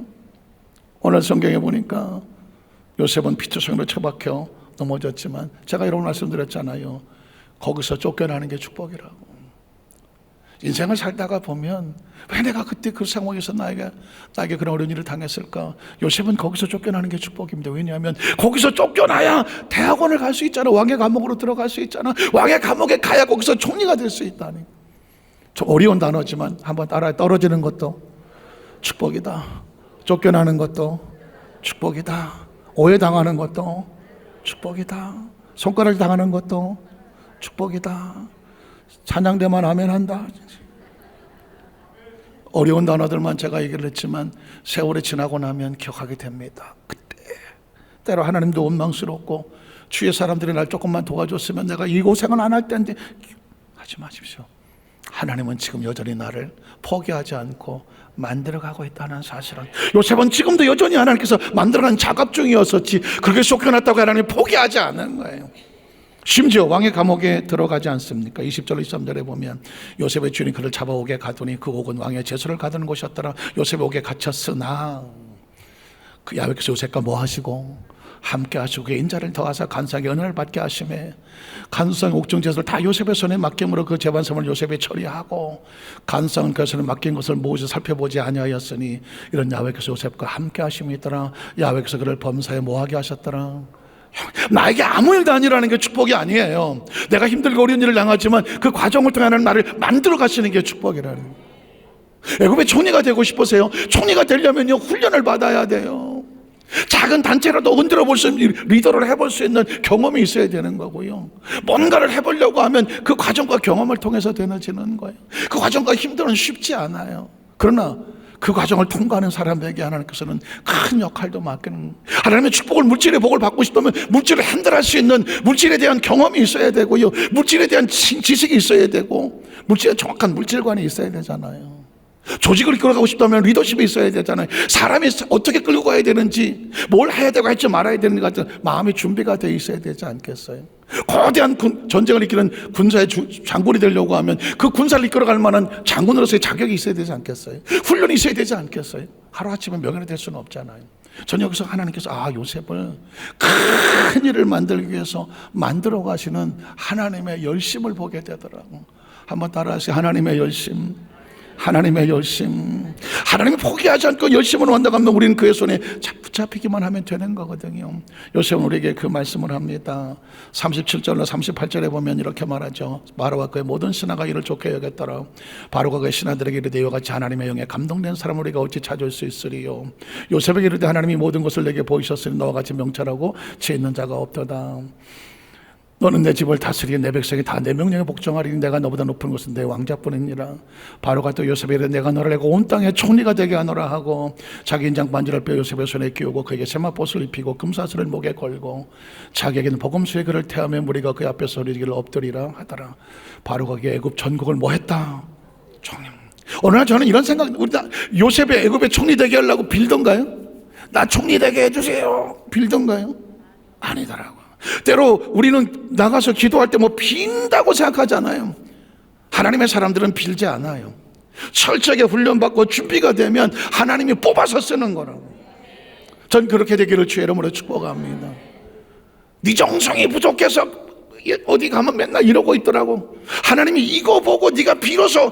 오늘 성경에 보니까 요셉은 피투성으로 처박혀 넘어졌지만 제가 여러분 말씀드렸잖아요. 거기서 쫓겨나는 게 축복이라고. 인생을 살다가 보면 왜 내가 그때 그 상황에서 나에게 그런 어려운 일을 당했을까? 요셉은 거기서 쫓겨나는 게 축복입니다. 왜냐하면 거기서 쫓겨나야 대학원을 갈 수 있잖아. 왕의 감옥으로 들어갈 수 있잖아. 왕의 감옥에 가야 거기서 총리가 될 수 있다니. 좀 어려운 단어지만 한번 따라해. 떨어지는 것도 축복이다. 쫓겨나는 것도 축복이다. 오해당하는 것도 축복이다. 손가락 당하는 것도 축복이다. 찬양대만 하면 한다. 어려운 단어들만 제가 얘기를 했지만 세월이 지나고 나면 기억하게 됩니다. 그때 때로 하나님도 원망스럽고 주위의 사람들이 날 조금만 도와줬으면 내가 이 고생은 안 할 텐데 하지 마십시오. 하나님은 지금 여전히 나를 포기하지 않고 만들어가고 있다는 사실은, 요셉은 지금도 여전히 하나님께서 만들어가는 작업 중이었었지 그렇게 쫓겨났다고 하나님이 포기하지 않는 거예요. 심지어 왕의 감옥에 들어가지 않습니까? 20절 23절에 보면 요셉의 주인이 그를 잡아오게 가더니 그 옥은 왕의 제수를 가두는 곳이었더라. 요셉의 옥에 갇혔으나 그 야훼께서 요셉과 뭐 하시고 함께 하시고 그의 인자를 더하사 간사하게 은혜를 받게 하심에 간수성 옥중 제수를 다 요셉의 손에 맡김으로 그 재반섬을 요셉이 처리하고 간수성은 그 손에 맡긴 것을 모두 살펴보지 아니하였으니 이런 야훼께서 요셉과 함께 하심이 있더라. 야훼께서 그를 범사에 뭐하게 하셨더라. 나에게 아무 일도 아니라는 게 축복이 아니에요. 내가 힘들고 어려운 일을 당하지만 그 과정을 통해 하나님 나를 만들어 가시는 게 축복이라는 거예요. 애굽의 총리가 되고 싶으세요? 총리가 되려면요 훈련을 받아야 돼요. 작은 단체라도 흔들어 볼 수 있는, 리더를 해볼 수 있는 경험이 있어야 되는 거고요. 뭔가를 해보려고 하면 그 과정과 경험을 통해서 되어지는 거예요. 그 과정과 힘들은 쉽지 않아요. 그러나 그 과정을 통과하는 사람에게 하나님께서는 큰 역할도 맡기는, 하나님의 축복을, 물질의 복을 받고 싶다면 물질을 핸들할 수 있는 물질에 대한 경험이 있어야 되고요, 물질에 대한 지식이 있어야 되고, 물질에 정확한 물질관이 있어야 되잖아요. 조직을 이끌어가고 싶다면 리더십이 있어야 되잖아요. 사람이 어떻게 끌고 가야 되는지, 뭘 해야 되고 할지 말아야 되는지 같은 마음의 준비가 되어 있어야 되지 않겠어요? 거대한 전쟁을 이끄는 군사의 장군이 되려고 하면 그 군사를 이끌어갈 만한 장군으로서의 자격이 있어야 되지 않겠어요? 훈련이 있어야 되지 않겠어요? 하루아침에 명예를 될 수는 없잖아요. 저는 여기서 하나님께서 요셉을 큰 일을 만들기 위해서 만들어 가시는 하나님의 열심을 보게 되더라고요. 한번 따라하세요. 하나님의 열심. 하나님의 열심. 하나님이 포기하지 않고 열심으로 한다고 하면 우리는 그의 손에 붙잡히기만 하면 되는 거거든요. 요셉은 우리에게 그 말씀을 합니다. 37절로 38절에 보면 이렇게 말하죠. 바로와 그의 모든 신하가 이를 좋게 여겼더라. 바로가 그의 신하들에게 이르되 이와 같이 하나님의 영에 감동된 사람을 우리가 어찌 찾을 수 있으리요. 요셉에게 이르되 하나님이 모든 것을 내게 보이셨으니 너와 같이 명철하고 지혜 있는 자가 없도다. 너는 내 집을 다스리게 내 백성이 다 내 명령에 복종하리니 내가 너보다 높은 것은 내 왕자뿐이니라. 바로가 또 요셉에게 이르되 내가 너를 내고 온 땅에 총리가 되게 하노라 하고 자기 인장 반지를 빼어 요셉의 손에 끼우고 그에게 세마포스를 입히고 금사슬을 목에 걸고 자기에게는 복음수의 그를 태하며 무리가 그 앞에서 소리지기를 엎드리라 하더라. 바로가 그의 애굽 전국을 뭐 했다? 총리. 어느 날 저는 이런 생각, 우리 다 요셉의 애굽의 총리 되게 하려고 빌던가요? 나 총리 되게 해주세요 빌던가요? 아니더라고요. 때로 우리는 나가서 기도할 때 뭐 빈다고 생각하잖아요. 하나님의 사람들은 빌지 않아요. 철저하게 훈련받고 준비가 되면 하나님이 뽑아서 쓰는 거라고. 전 그렇게 되기를 주의 이름으로 축복합니다. 네 정성이 부족해서 어디 가면 맨날 이러고 있더라고. 하나님이 이거 보고 네가 비로소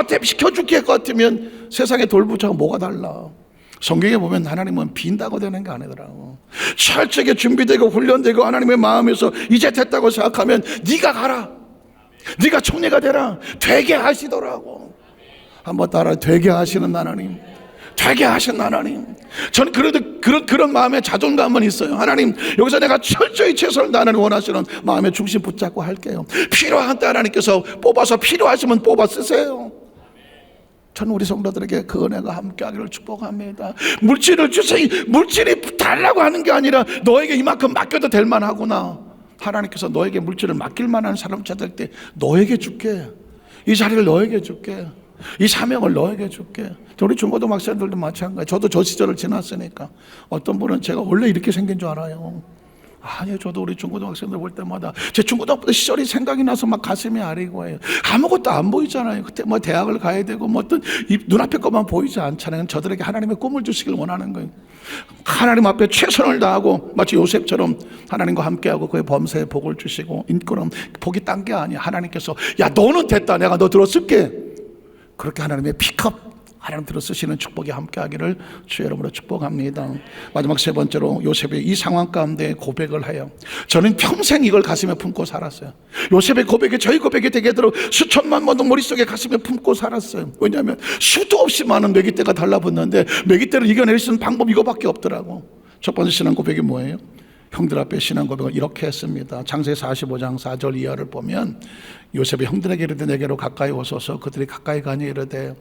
대시켜줄 것 같으면 세상에 돌부처가 뭐가 달라. 성경에 보면 하나님은 빈다고 되는 게 아니더라고. 철저하게 준비되고 훈련되고 하나님의 마음에서 이제 됐다고 생각하면 네가 가라, 네가 총리가 되라, 되게 하시더라고. 한번 따라, 되게 하시는 하나님, 되게 하신 하나님. 저는 그래도 그런 마음의 자존감은 있어요. 하나님, 여기서 내가 철저히 최선을 다하는 원하시는 마음의 중심 붙잡고 할게요. 필요한 때 하나님께서 뽑아서 필요하시면 뽑아 쓰세요. 저는 우리 성도들에게 그 은혜가 함께하기를 축복합니다. 물질을 주세요. 물질이 달라고 하는 게 아니라 너에게 이만큼 맡겨도 될 만하구나. 하나님께서 너에게 물질을 맡길 만한 사람 찾을 때 너에게 줄게, 이 자리를 너에게 줄게, 이 사명을 너에게 줄게. 우리 중고등학생들도 마찬가지. 저도 저 시절을 지났으니까. 어떤 분은 제가 원래 이렇게 생긴 줄 알아요. 아니요, 저도 우리 중고등학생들 볼 때마다 제 중고등학교 시절이 생각이 나서 막 가슴이 아리고 해요. 아무것도 안 보이잖아요. 그때 뭐 대학을 가야 되고 뭐 어떤 눈앞에 것만 보이지 않잖아요. 저들에게 하나님의 꿈을 주시길 원하는 거예요. 하나님 앞에 최선을 다하고 마치 요셉처럼 하나님과 함께하고 그의 범사에 복을 주시고, 인권은 복이 딴 게 아니야. 하나님께서 야, 너는 됐다, 내가 너 들어쓸게. 그렇게 하나님의 픽업, 하나님 들어 쓰시는 축복이 함께하기를 주의 이름으로 축복합니다. 마지막 세 번째로 요셉이 이 상황 가운데 고백을 해요. 저는 평생 이걸 가슴에 품고 살았어요. 요셉의 고백이 저희 고백이 되게도록 수천만 번도 머릿속에 가슴에 품고 살았어요. 왜냐하면 수도 없이 많은 매기대가 달라붙는데 매기대를 이겨낼 수 있는 방법이 이거밖에 없더라고. 첫 번째 신앙 고백이 뭐예요? 형들 앞에 신앙 고백을 이렇게 했습니다. 창세기 45장 4절 이하를 보면 요셉이 형들에게 이르되 내게로 가까이 오소서. 그들이 가까이 가니 이르되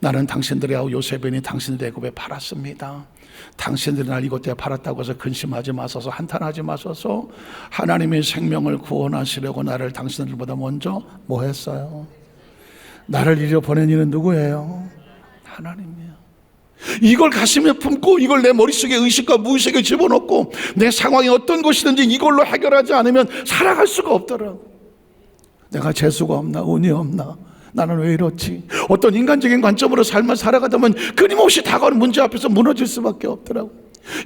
나는 당신들의 아우 요셉이니 당신들의 애굽에 팔았습니다. 당신들이 날 이곳에 팔았다고 해서 근심하지 마소서, 한탄하지 마소서. 하나님의 생명을 구원하시려고 나를 당신들보다 먼저 뭐 했어요? 나를 이리로 보낸 이는 누구예요? 하나님이에요. 이걸 가슴에 품고 이걸 내 머릿속에 의식과 무의식에 집어넣고 내 상황이 어떤 것이든지 이걸로 해결하지 않으면 살아갈 수가 없더라고. 내가 재수가 없나, 운이 없나, 나는 왜 이렇지? 어떤 인간적인 관점으로 삶을 살아가다 보면 끊임없이 다가오는 문제 앞에서 무너질 수밖에 없더라고.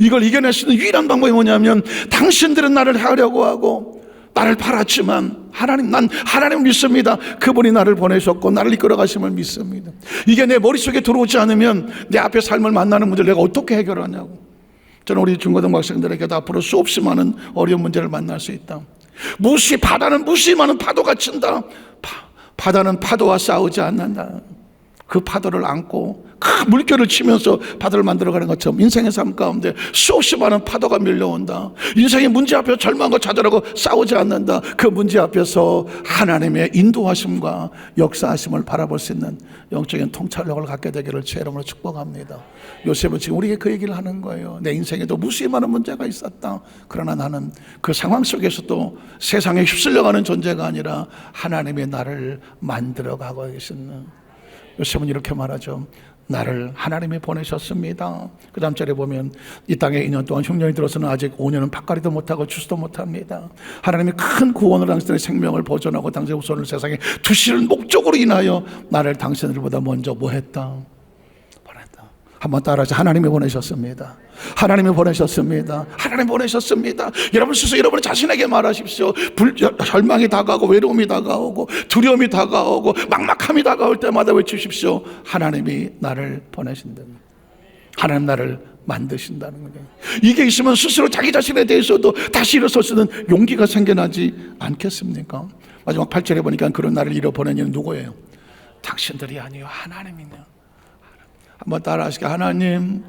이걸 이겨낼 수 있는 유일한 방법이 뭐냐면, 당신들은 나를 하려고 하고 나를 팔았지만 난 하나님을 믿습니다. 그분이 나를 보내셨고 나를 이끌어 가심을 믿습니다. 이게 내 머릿속에 들어오지 않으면 내 앞에 삶을 만나는 문제를 내가 어떻게 해결하냐고. 저는 우리 중고등학생들에게도 앞으로 수없이 많은 어려운 문제를 만날 수 있다. 바다는 무시 많은 파도가 친다. 바다는 파도와 싸우지 않는다. 그 파도를 안고 큰 물결을 치면서 바다를 만들어가는 것처럼 인생의 삶 가운데 수없이 많은 파도가 밀려온다. 인생의 문제 앞에서 절망과 좌절하고 싸우지 않는다. 그 문제 앞에서 하나님의 인도하심과 역사하심을 바라볼 수 있는 영적인 통찰력을 갖게 되기를 주의 이름으로 축복합니다. 요셉은 지금 우리에게 그 얘기를 하는 거예요. 내 인생에도 무수히 많은 문제가 있었다. 그러나 나는 그 상황 속에서도 세상에 휩쓸려가는 존재가 아니라 하나님의 나를 만들어가고 계시는, 요셉은 이렇게 말하죠. 나를 하나님이 보내셨습니다. 그 다음 절에 보면 이 땅에 2년 동안 흉년이 들어서는 아직 5년은 밭갈이도 못하고 추수도 못합니다. 하나님이 큰 구원을 당신의 생명을 보존하고 당신의 후손을 세상에 두시는 목적으로 인하여 나를 당신들보다 먼저 뭐 했다? 보냈다. 한번 따라하자. 하나님이 보내셨습니다. 하나님이 보내셨습니다. 하나님 보내셨습니다. 여러분 스스로 여러분 자신에게 말하십시오. 절망이 다가오고 외로움이 다가오고 두려움이 다가오고 막막함이 다가올 때마다 외치십시오. 하나님이 나를 보내신다. 하나님 나를 만드신다는 거예요. 이게 있으면 스스로 자기 자신에 대해서도 다시 일어설 수 있는 용기가 생겨나지 않겠습니까? 마지막 8절에 보니까 그런 나를 잃어보낸 이는 누구예요? 당신들이 아니요 하나님이네요. 한번 따라하시게. 하나님.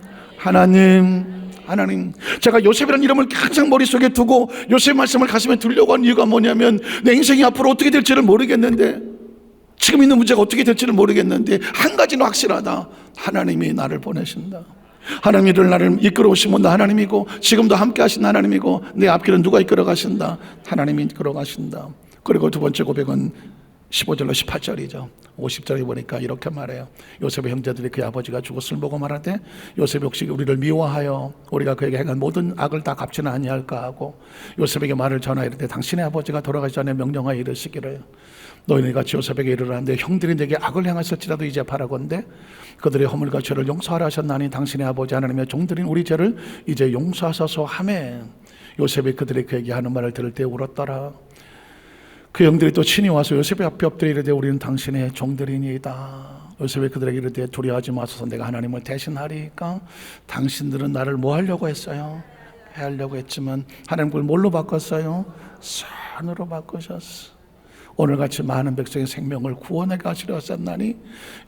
제가 요셉이라는 이름을 항상 머릿속에 두고 요셉 말씀을 가슴에 두려고 하는 이유가 뭐냐면, 내 인생이 앞으로 어떻게 될지를 모르겠는데, 지금 있는 문제가 어떻게 될지를 모르겠는데 한 가지는 확실하다. 하나님이 나를 보내신다. 하나님이 나를 이끌어 오신 분도 하나님이고 지금도 함께 하신 하나님이고 내 앞길은 누가 이끌어 가신다? 하나님이 이끌어 가신다. 그리고 두 번째 고백은 15절로 18절이죠. 50절에 보니까 이렇게 말해요. 요셉의 형제들이 그의 아버지가 죽었을 보고 말하되 요셉이 혹시 우리를 미워하여 우리가 그에게 행한 모든 악을 다 갚지는 아니할까 하고 요셉에게 말을 전하이르되 당신의 아버지가 돌아가기 전에 명령하여 이르시기를 너희는 같이 요셉에게 이르라는데 형들이 내게 악을 행하실지라도 이제 바라건대 그들의 허물과 죄를 용서하라 하셨나니 당신의 아버지 하나님의 종들인 우리 죄를 이제 용서하소서 하매 요셉이 그들이 그에게 하는 말을 들을 때 울었더라. 그 형들이 또 친히 와서 요셉의 앞에 엎드려 이르되 우리는 당신의 종들이니이다. 요셉이 그들에게 이르되 두려워하지 마소서 내가 하나님을 대신하리까 당신들은 나를 뭐 하려고 했어요? 해하려고 했지만 하나님 그걸 뭘로 바꿨어요? 선으로 바꾸셨어. 오늘같이 많은 백성의 생명을 구원해 가시려 하셨나니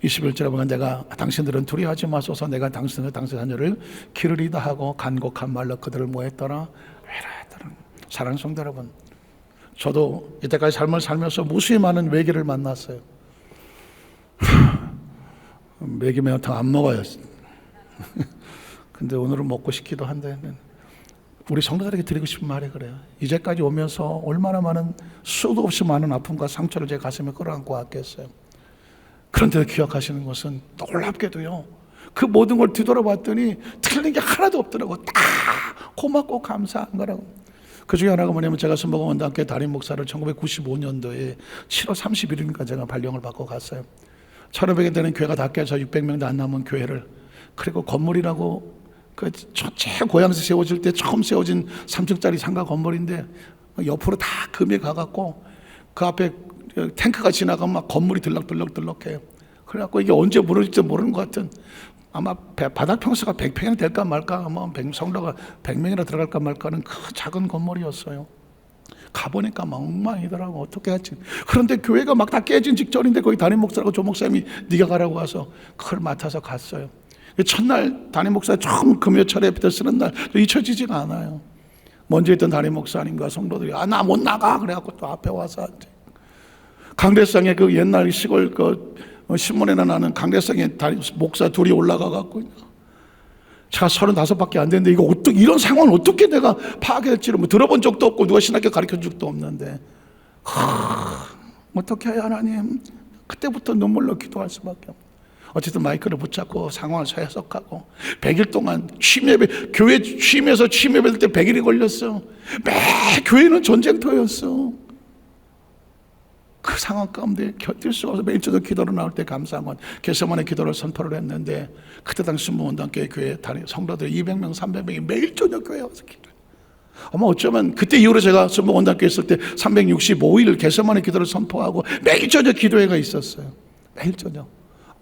21절에 보면 내가 당신들은 두려워하지 마소서 내가 당신의 자녀를 기르리다 하고 간곡한 말로 그들을 뭐했더라? 외라했더라. 사랑하는 성도 여러분, 저도 이때까지 삶을 살면서 무수히 많은 외계를 만났어요. 먹이면 더 안 먹어요. 근데 오늘은 먹고 싶기도 한데 우리 성도들에게 드리고 싶은 말이 그래요. 이제까지 오면서 얼마나 많은 수도 없이 많은 아픔과 상처를 제 가슴에 끌어안고 왔겠어요. 그런데도 기억하시는 것은 놀랍게도요, 그 모든 걸 뒤돌아봤더니 틀린 게 하나도 없더라고. 다 고맙고 감사한 거라고. 그 중에 하나가 뭐냐면 제가 순복음원단교회 담임 목사를 1995년도에 7월 31일인가 제가 발령을 받고 갔어요. 1,500여 되는 교회가 다 깨서 600명도 안 남은 교회를, 그리고 건물이라고 그 제 고향에서 세워질 때 처음 세워진 3층짜리 상가 건물인데 옆으로 다 금이 가갖고 그 앞에 탱크가 지나가면 막 건물이 들락들락해요. 그래갖고 이게 언제 무너질지 모르는 것 같은, 아마 바닥 평수가 100평이나 될까 말까, 아마 성도가 100명이나 들어갈까 말까는 그 작은 건물이었어요. 가보니까 막 엉망이더라고. 어떻게 했지? 그런데 교회가 막 다 깨진 직전인데 거기 담임 목사라고 조 목사님이 네가 가라고 와서 그걸 맡아서 갔어요. 첫날 담임 목사 처음 금요철에 부터 쓰는 날 잊혀지지가 않아요. 먼저 있던 담임 목사님과 성도들이 나 못 나가 그래갖고 또 앞에 와서 앉아. 강대상에 그 옛날 시골 그 신문에나 나는 강대상에 담임 목사 둘이 올라가 갖고 제가 35밖에 안 됐는데 이거 어떻게 이런 상황을 어떻게 내가 파악할지를 뭐 들어본 적도 없고 누가 신학교 가르쳐 준 적도 없는데 어떻게 해야 하나님, 그때부터 눈물로 기도할 수밖에 없어요. 어쨌든 마이크를 붙잡고 상황을 해석하고 100일 동안 취임예배, 교회 취임해서 취임예배 때 100일이 걸렸어. 매 교회는 전쟁터였어. 그 상황 가운데 견딜 수가 없어. 매일 저녁 기도로 나올 때 감사한 건 겟세마네 기도를 선포를 했는데 그때 당시 순복음원단교회 교회 성도들 200명 300명이 매일 저녁 교회에 와서 기도해. 아마 어쩌면 그때 이후로 제가 순복음원단교회 있을 때 365일 겟세마네 기도를 선포하고 매일 저녁 기도회가 있었어요. 매일 저녁.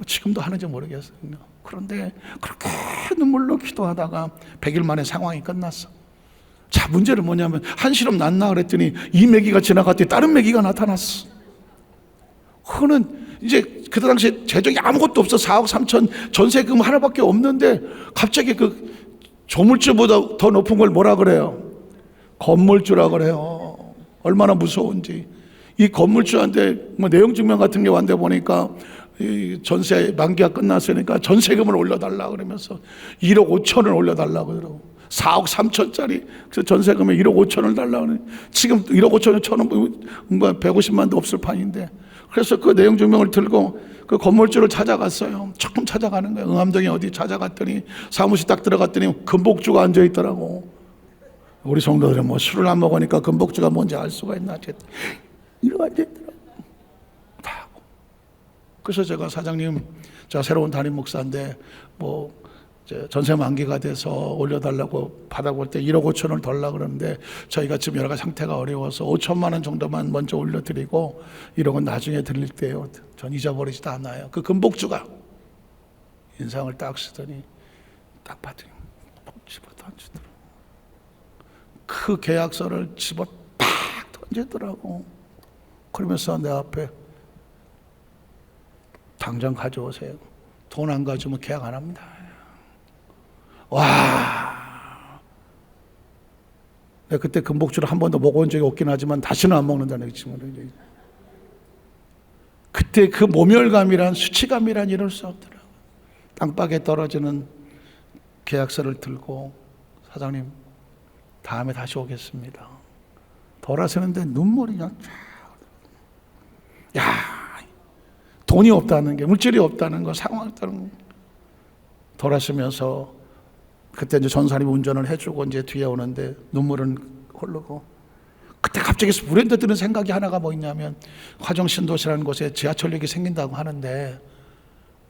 지금도 하는지 모르겠어요. 그런데 그렇게 눈물로 기도하다가 100일 만에 상황이 끝났어. 자, 문제는 뭐냐면 한시름 났나 그랬더니 이 매기가 지나갔더니 다른 매기가 나타났어. 그거는 이제 그때 당시에 재정이 아무것도 없어. 4억 3천 전세금 하나밖에 없는데 갑자기 그 조물주보다 더 높은 걸 뭐라 그래요? 건물주라 그래요. 얼마나 무서운지. 이 건물주한테 뭐 내용 증명 같은 게 왔는데 보니까 이 전세 만기가 끝났으니까 전세금을 올려달라 그러면서 1억 5천을 올려달라 그러더라고. 4억 3천짜리 그 전세금에 1억 5천을 달라고 그래. 지금 1억 5천에 천원 150만도 없을 판인데. 그래서 그 내용 증명을 들고 그 건물주를 찾아갔어요. 조금 찾아가는 거예요. 응암동에 어디 찾아갔더니 사무실 딱 들어갔더니 금복주가 앉아 있더라고. 우리 성도들은 뭐 술을 안 먹으니까 금복주가 뭔지 알 수가 있나? 이러고 앉아 있더라고. 그래서 제가 사장님, 제가 새로운 담임 목사인데 뭐 전세 만기가 돼서 올려달라고 받아볼 때 1억 5천을 덜라 그러는데 저희가 지금 여러 가지 상태가 어려워서 5천만 원 정도만 먼저 올려드리고 1억은 나중에 드릴게요. 전 잊어버리지도 않아요. 그 금복주가 인상을 딱 쓰더니 딱 봤더니 집어 던지더라고. 그 계약서를 집어 딱 던지더라고. 그러면서 내 앞에 당장 가져오세요. 돈 안 가져오면 계약 안 합니다. 와, 내가 그때 금복주를 한 번도 먹어본 적이 없긴 하지만 다시는 안 먹는다는 거지. 그때 그 모멸감이란 수치감이란 이럴 수 없더라고요. 땅바닥에 떨어지는 계약서를 들고 사장님 다음에 다시 오겠습니다. 돌아서는데 눈물이 그냥 쫙. 야, 돈이 없다는 게, 물질이 없다는 거, 상황이 없다는 거. 돌아서면서 그때 이제 전사님이 운전을 해주고 이제 뒤에 오는데 눈물은 흐르고, 그때 갑자기 불현듯 드는 생각이 하나가 뭐 있냐면, 화정신도시라는 곳에 지하철역이 생긴다고 하는데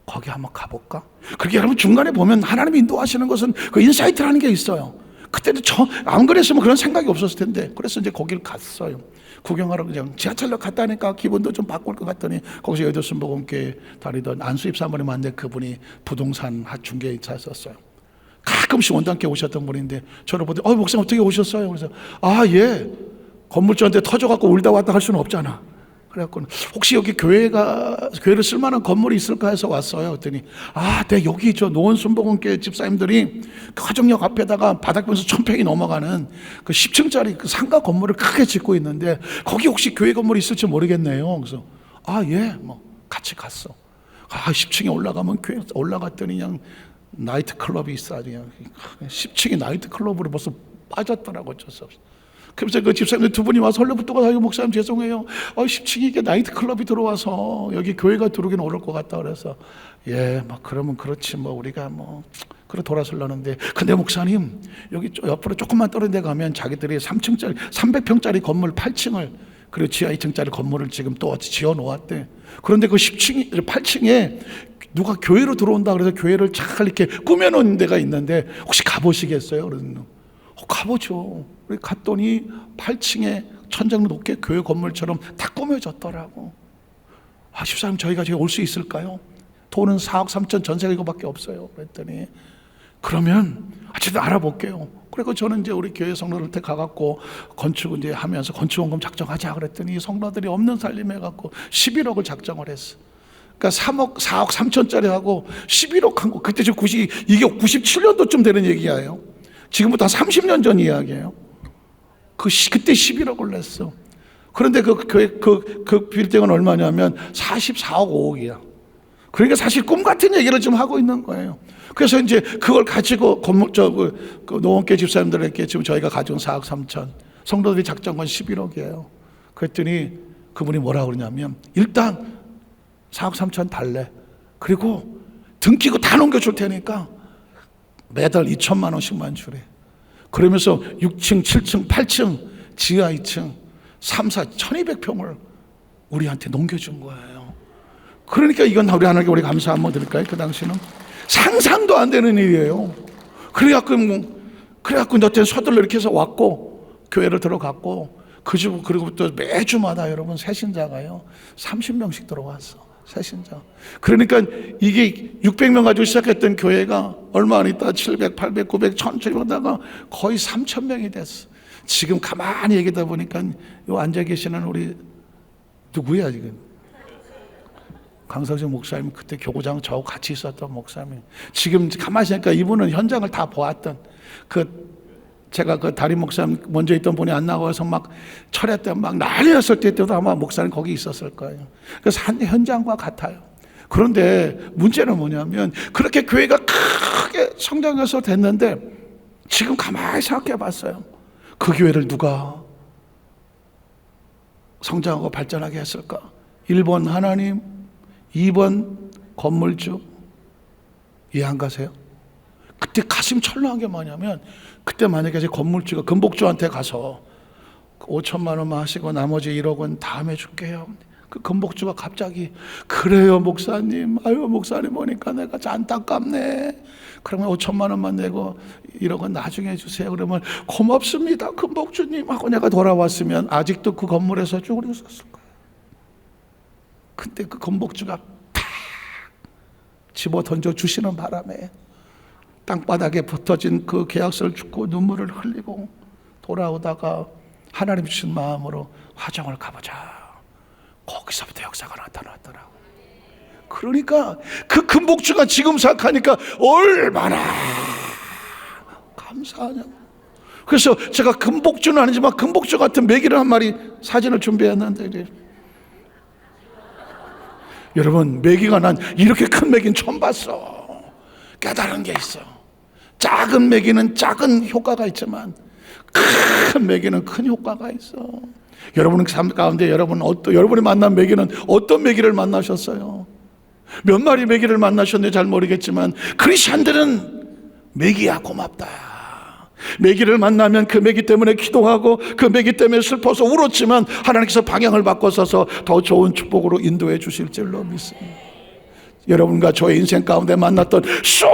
거기 한번 가볼까? 그렇게 여러분 중간에 보면 하나님이 인도하시는 것은 그 인사이트라는 게 있어요. 그때도 안 그랬으면 그런 생각이 없었을 텐데, 그래서 이제 거길 갔어요. 구경하러. 그냥 지하철역 갔다니까 기분도 좀 바꿀 것 같더니 거기서 여덟순복음교회 다니던 안수입 사모님 만데, 그분이 부동산 중개사였었어요. 가끔씩 원단께 오셨던 분인데 저를 보더니 목사님 어떻게 오셨어요? 그래서 예, 건물주한테 터져갖고 울다 왔다 할 수는 없잖아. 그래갖고 혹시 여기 교회를 쓸만한 건물이 있을까 해서 왔어요. 그랬더니 네, 여기 저 노원순복음교회 집사님들이 그 화정역 앞에다가 바닥면서 1000평이 넘어가는 그 10층짜리 그 상가 건물을 크게 짓고 있는데 거기 혹시 교회 건물이 있을지 모르겠네요. 그래서 예, 뭐 같이 갔어. 10층에 올라가면 교회 올라갔더니 그냥 나이트 클럽이 있어. 그냥 10층이 나이트 클럽으로 벌써 빠졌더라고. 어쩔 수 없어. 그래서 그 집사님들 두 분이 와서 헐레부터가 목사님 죄송해요. 10층에 이게 나이트 클럽이 들어와서 여기 교회가 들어오긴 어려울 것 같다. 그래서 그러면 그렇지 뭐 우리가 그래 돌아서려는데, 근데 목사님 여기 옆으로 조금만 떨어진 데 가면 자기들이 3층짜리 300평짜리 건물 8층을, 그리고 지하 2층짜리 건물을 지금 또 지어 놓았대. 그런데 그 8층에 누가 교회로 들어온다 그래서 교회를 잘 이렇게 꾸며놓은 데가 있는데 혹시 가보시겠어요? 그래서 가보죠. 우리 갔더니 8층에 천장 높게 교회 건물처럼 다 꾸며졌더라고. 집사님 저희가 올 수 있을까요? 돈은 4억 3천, 전세가 이거밖에 없어요. 그랬더니 그러면 어쨌든 알아볼게요. 그리고 저는 이제 우리 교회 성도들한테 가갖고 건축 이제 하면서 건축원금 작정하자 그랬더니 성도들이 없는 살림 해갖고 11억을 작정을 했어. 그러니까 4억 3천짜리 하고 11억 한 거. 그때 이게 97년도쯤 되는 얘기예요. 지금부터 한 30년 전 이야기예요. 그때 11억을 냈어. 그런데 그 빌딩은 얼마냐면 44억 5억이야. 그러니까 사실 꿈 같은 얘기를 좀 하고 있는 거예요. 그래서 이제 그걸 가지고 그 노원교회 집사님들에게 지금 저희가 가져온 4억 3천, 성도들이 작정한 11억이에요. 그랬더니 그분이 뭐라 그러냐면, 일단 4억 3천 달래. 그리고 등기고 다 넘겨줄 테니까 매달 2천만 원씩만 주래. 그러면서 6층, 7층, 8층, 지하 2층, 3, 4, 1200평을 우리한테 넘겨준 거예요. 그러니까 이건 우리 하나님께 우리 감사 한번 드릴까요? 그 당시는 상상도 안 되는 일이에요. 그래갖고 너 때는 서둘러 이렇게 해서 왔고 교회를 들어갔고, 그리고 또 매주마다 여러분 새신자가요 30명씩 들어왔어. 새신자. 그러니까 이게 600명 가지고 시작했던 교회가 얼마 안 있다 700, 800, 900, 1000 이러다가 거의 3000명이 됐어. 지금 가만히 얘기하다 보니까 요 앉아 계시는 우리 누구야 지금? 강석진 목사님, 그때 교구장 저하고 같이 있었던 목사님. 지금 가만히 있으니까 이분은 현장을 다 보았던, 제가 그 다림 목사님 먼저 있던 분이 안 나가서 막 철야 때 막 난리 났을 때도 아마 목사님 거기 있었을 거예요. 그래서 현장과 같아요. 그런데 문제는 뭐냐면, 그렇게 교회가 크게 성장해서 됐는데 지금 가만히 생각해 봤어요. 그 교회를 누가 성장하고 발전하게 했을까? 1번 하나님, 2번 건물주. 이해 안 가세요? 그때 가슴 철렁한 게 뭐냐면, 그때 만약에 제 건물주가 금복주한테 가서 5천만 원만 하시고 나머지 1억 원 다음에 줄게요. 그 금복주가 갑자기 그래요 목사님, 목사님 보니까 내가 안타깝네. 그러면 5천만 원만 내고 1억 원 나중에 주세요. 그러면 고맙습니다 금복주님 하고 내가 돌아왔으면 아직도 그 건물에서 쭈그려 있었을 거예요. 근데 그 금복주가 팍 집어 던져 주시는 바람에 땅바닥에 붙어진 그 계약서를 줍고 눈물을 흘리고 돌아오다가 하나님 주신 마음으로 화정을 가보자. 거기서부터 역사가 나타났더라고. 그러니까 그 금복주가 지금 생각하니까 얼마나 감사하냐고. 그래서 제가 금복주는 아니지만 금복주 같은 메기를 한 마리 사진을 준비했는데, 여러분 메기가 난 이렇게 큰 메기는 처음 봤어. 깨달은 게 있어. 작은 메기는 작은 효과가 있지만 큰 메기는 큰 효과가 있어. 여러분 삶 가운데 여러분이 만난 메기는 어떤 메기를 만나셨어요? 몇 마리 메기를 만나셨는지 잘 모르겠지만 크리스찬들은 메기야 고맙다. 메기를 만나면 그 메기 때문에 기도하고 그 메기 때문에 슬퍼서 울었지만 하나님께서 방향을 바꿔서서 더 좋은 축복으로 인도해 주실 줄로 믿습니다. 여러분과 저의 인생 가운데 만났던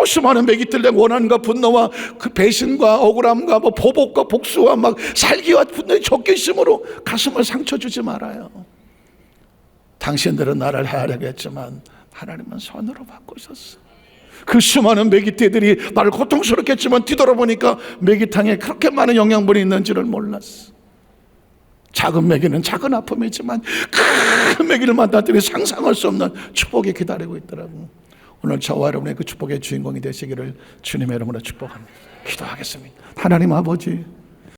수많은 메기들, 내 원한과 분노와 그 배신과 억울함과 보복과 복수와 살기와 분노의 적게 있음으로 가슴을 상처 주지 말아요. 당신들은 나를 헤아려고 했지만 하나님은 선으로 바꾸셨어. 그 수많은 메기떼들이 나를 고통스럽게 했지만 뒤돌아보니까 메기탕에 그렇게 많은 영양분이 있는지를 몰랐어. 작은 메기는 작은 아픔이지만 큰 메기를 만났더니 상상할 수 없는 축복이 기다리고 있더라고. 오늘 저와 여러분의 그 축복의 주인공이 되시기를 주님의 이름으로 축복합니다. 기도하겠습니다. 하나님 아버지,